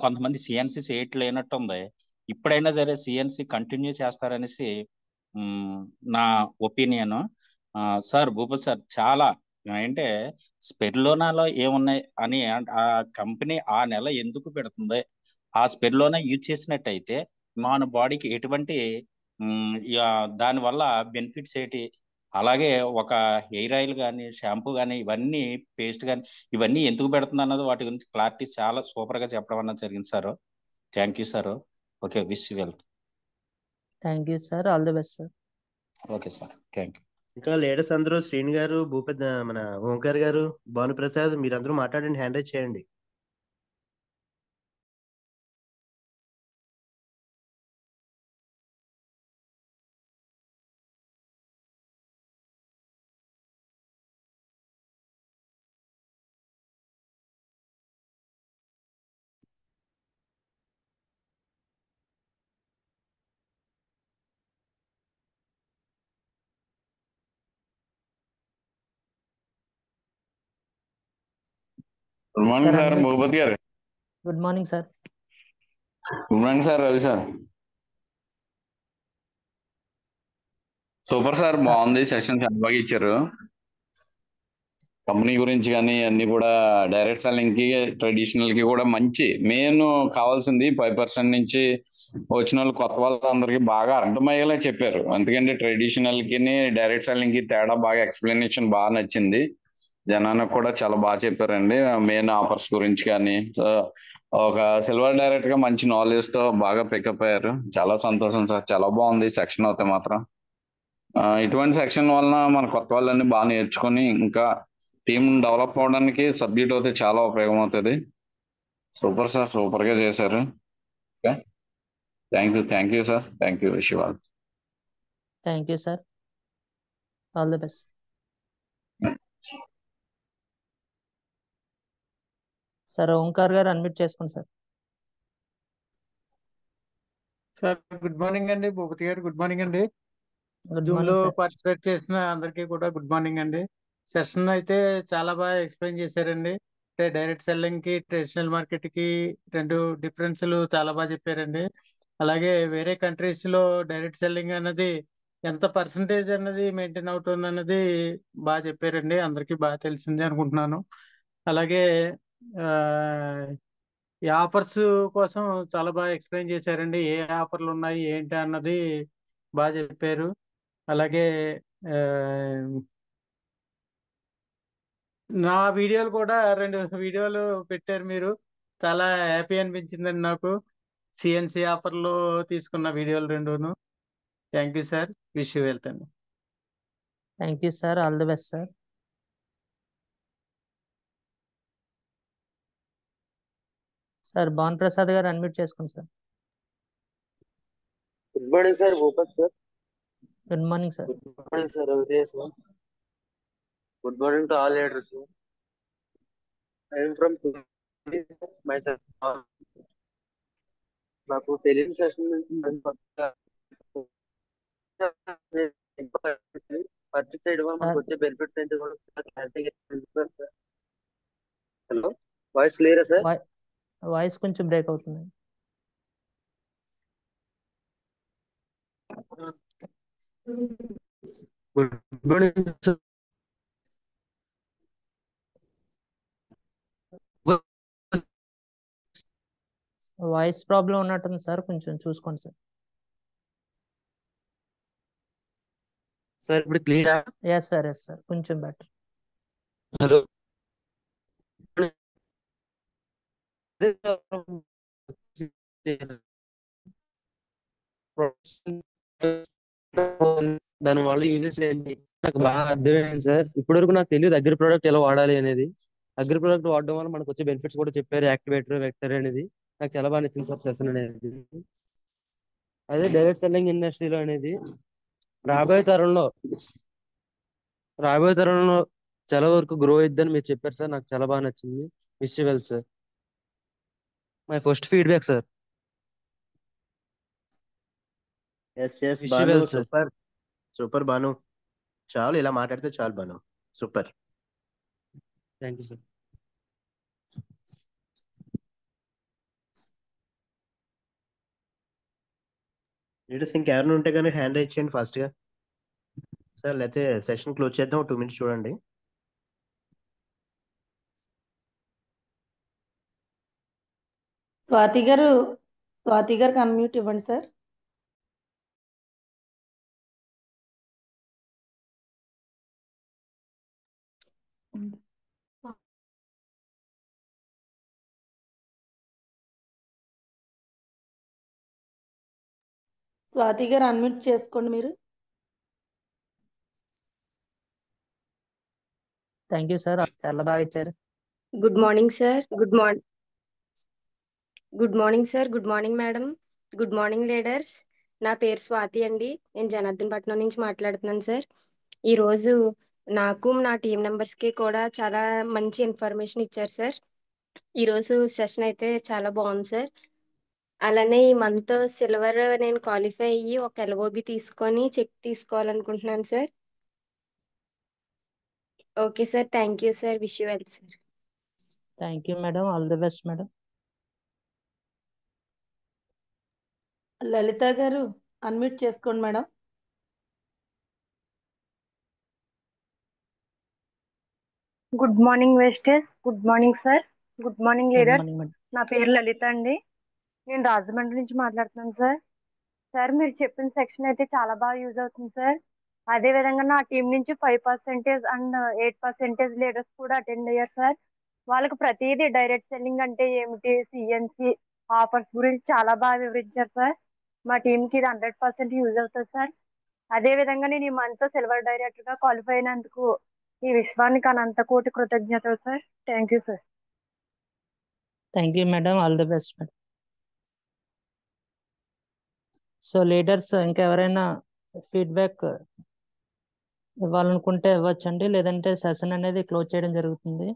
కొంతమంది సిఎన్సి చేయట్లేనట్టు ఉంది. ఇప్పుడైనా సరే సిఎన్సి కంటిన్యూ చేస్తారనేసి నా ఒపీనియన్. సార్ భూపతి సార్ చాలా అంటే స్పెర్లోనాలో ఏమున్నాయి అని ఆ కంపెనీ ఆ నెల ఎందుకు పెడుతుంది, ఆ స్పెర్లోనా యూజ్ చేసినట్టయితే మన బాడీకి ఎటువంటి దానివల్ల బెనిఫిట్స్ ఏంటి, అలాగే ఒక హెయిర్ ఆయిల్ కానీ షాంపూ కానీ ఇవన్నీ పేస్ట్ కానీ ఇవన్నీ ఎందుకు పెడుతుంది అన్నది వాటి గురించి క్లారిటీ చాలా సూపర్గా చెప్పడం అన్నది జరిగింది sir. Thank you sir. Okay, wish wealth. Thank you sir, all the best sir. Okay sir, thank you. ఇంకా లీడర్స్ అందరూ శ్రీని గారు, మన ఓంకార్ గారు, భానుప్రసాద్ మీరందరూ మాట్లాడండి, హ్యాండ్ రైజ్ చేయండి. గుడ్ మార్నింగ్ సార్ భూపతి గారు. Good morning sir. Good morning sir Ravi sir. Super sir, బాగుంది సెషన్, చాలా బాగా ఇచ్చారు. కంపెనీ గురించి కానీ అన్ని కూడా డైరెక్ట్ సెల్లింగ్ కి ట్రెడిషనల్ కి కూడా మంచి మెయిన్ కావాల్సింది 5% నుంచి వచ్చిన వాళ్ళు కొత్త వాళ్ళందరికీ బాగా అర్థమయ్యేలా చెప్పారు. ఎందుకంటే ట్రెడిషనల్ కి డైరెక్ట్ సెల్లింగ్ కి తేడా బాగా ఎక్స్ప్లెనేషన్ బాగా నచ్చింది. జనానికి కూడా చాలా బాగా చెప్పారండి. మెయిన్ ఆఫర్స్ గురించి కానీ ఒక సిల్వర్ డైరెక్ట్ గా మంచి నాలెడ్జ్ తో బాగా పికప్ అయ్యారు. చాలా సంతోషం సార్, చాలా బాగుంది సెక్షన్ అయితే మాత్రం. ఇటువంటి సెక్షన్ వలన మన కొత్త వాళ్ళని బాగా నేర్చుకొని ఇంకా టీం డెవలప్ అవడానికి సబ్జెక్ట్ అయితే చాలా ఉపయోగం అవుతుంది. సూపర్ సార్, సూపర్ గా చేశారు. Okay, thank you sir, thank you, wish you all. Thank you sir, all the best. Sir Omkar గారు అన్మ్యూట్ చేసుకోండి సార్. సార్ గుడ్ మార్నింగ్ అండి. భూపతి గారు గుడ్ మార్నింగ్ అండి. గుడ్ జూమ్ లో మార్నింగ్ సార్. పార్టిసిపేట్ చేసిన అందరికీ కూడా గుడ్ మార్నింగ్ అండి. సెషన్ అయితే చాలా బాగా ఎక్స్ప్లెయిన్ చేశారండి. అంటే డైరెక్ట్ సెల్లింగ్ కి ట్రెడిషనల్ మార్కెట్ కి రెండు డిఫరెన్స్లు చాలా బాగా చెప్పారండి. అలాగే వేరే కంట్రీస్ లో డైరెక్ట్ సెల్లింగ్ అన్నది ఎంత పర్సంటేజ్ అన్నది మెయింటైన్ అవుతుంది అన్నది బాగా చెప్పారండి. అందరికీ బాగా తెలిసింది అనుకుంటున్నాను. అలాగే ఈ ఆఫర్స్ కోసం చాలా బాగా ఎక్స్ప్లెయిన్ చేశారండి. ఏ ఆఫర్లు ఉన్నాయి ఏంటి అన్నది బాగా చెప్పారు. అలాగే నా వీడియోలు కూడా 2 వీడియోలు పెట్టారు మీరు. చాలా హ్యాపీ అనిపించిందండి నాకు. సిఎన్సి ఆఫర్లో తీసుకున్న వీడియోలు 2ను. Thank you sir, wish you wealth అండి. Thank you sir, all the best sir. Sir Bhanuprasad garu unmute చేసుకోండి sir. Good morning sir Bhupath sir. Good morning sir. Good morning sir Uday sir. Good morning to all leaders. I'm from my sir. నాకు తెలియని సెషన్ పర్చేస్ చేయడం వల్ల మనకు వచ్చే బెనిఫిట్స్ ఏంటి కూడా సార్. హలో, వాయిస్ క్లియరా సార్? వాయిస్ కొంచెం బ్రేక్ అవుతుంది. Good morning sir. Voice problem ఉన్నట్టుంది సార్, కొంచెం చూసుకోండి సార్. సార్ ఇప్పుడు క్లియరా? ఎస్ సార్, ఎస్ సార్, కొంచెం బెటర్. హలో, దాని వల్ల యూజెస్ ఏంటి నాకు బాగా అర్థమైంది సార్. ఇప్పటివరకు నాకు తెలియదు అగ్రి ప్రోడక్ట్ ఎలా వాడాలి అనేది. అగ్రి ప్రోడక్ట్ వాడడం వల్ల మనకు వచ్చే బెనిఫిట్స్ కూడా చెప్పారు. యాక్టివేటర్, వెక్టర్ అనేది నాకు చాలా బాగా నచ్చింది సార్ సెషన్ అనేది. అదే డైరెక్ట్ సెల్లింగ్ ఇండస్ట్రీలో అనేది రాబోయే తరంలో చాలా వరకు గ్రో అయిద్దని మీరు చెప్పారు సార్. నాకు చాలా బాగా నచ్చింది. Wish you well sir. My first feedback sir. Yes yes wish you Bhanu, well sir. Super super Bhanu, చాలు ఇలా మాట్లాడితే చాలు Bhanu, super. Thank you sir. Leaders ఇంకెవరైనా ఉంటే కానీ హ్యాండ్ రైజ్ చేయండి ఫాస్ట్ గా సార్, లేకపోతే సెషన్ క్లోజ్ చేద్దాం. 2 minutes చూడండి. స్వాతి గారికి అన్మ్యూట్ ఇవ్వండి సార్. స్వాతి గారు అన్మ్యూట్ చేసుకోండి మీరు. థ్యాంక్ యూ సార్, చాలా బాగా ఇచ్చారు. Good morning sir. Good morning sir. Good morning madam. Good morning leaders. నా పేరు స్వాతి అండి. నేను జనార్దన్ పట్నం నుంచి మాట్లాడుతున్నాను సార్. ఈరోజు నాకు నా టీం మెంబర్స్కి కూడా చాలా మంచి ఇన్ఫర్మేషన్ ఇచ్చారు సార్. ఈరోజు సెషన్ అయితే చాలా బాగుంది సార్. అలానే ఈ మంత్ సిల్వర్ నేను క్వాలిఫై అయ్యి ఒక ఎల్ఓబి తీసుకొని చెక్ తీసుకోవాలనుకుంటున్నాను sir. Okay sir, thank you sir. Wish you well sir. Thank you madam, all the best madam. Lalitha garu unmute చేసుకోండి madam. Good morning wastage. Good morning sir. Good morning good leader. Morning madam. నా పేరు లలిత అండి. నేను రాజమండ్రి నుంచి మాట్లాడుతున్నాను సార్. సార్ మీరు చెప్పిన సెక్షన్ అయితే చాలా బాగా యూజ్ అవుతుంది సార్. అదే విధంగా నా టీం నుంచి 5% అండ్ 8% లీడర్స్ కూడా అటెండ్ అయ్యారు సార్. వాళ్ళకి ప్రతిదీ డైరెక్ట్ సెల్లింగ్ అంటే ఏమిటి, సిఎన్సి ఆఫర్స్ గురించి చాలా బాగా వివరించారు సార్. మా టీంకి ఇది 100% యూజ్ అవుతుంది సార్. అదే విధంగా నేను ఈ మంత్ సిల్వర్ డైరెక్టర్ గా క్వాలిఫై అయినందుకు ఈ విశ్వానికి అనంత కోటి కృతజ్ఞతలు sir. Thank you sir. Thank you madam, all the best madam. So leaders ఇంకెవరైనా ఫీడ్బ్యాక్ ఇవ్వాలనుకుంటే ఇవ్వచ్చండి, లేదంటే సెషన్ అనేది క్లోజ్ చేయడం జరుగుతుంది.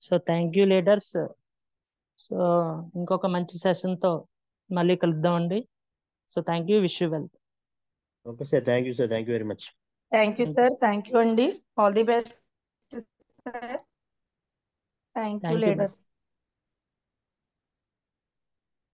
So thank you leaders. So ఇంకొక మంచి సెషన్తో మళ్ళీ కలుద్దామండి. So thank you, wish you well. Okay sir, thank you sir, thank you very much. Thank you sir. Thank you అండి. All the best sir. Thank you thank you madam. Leaders.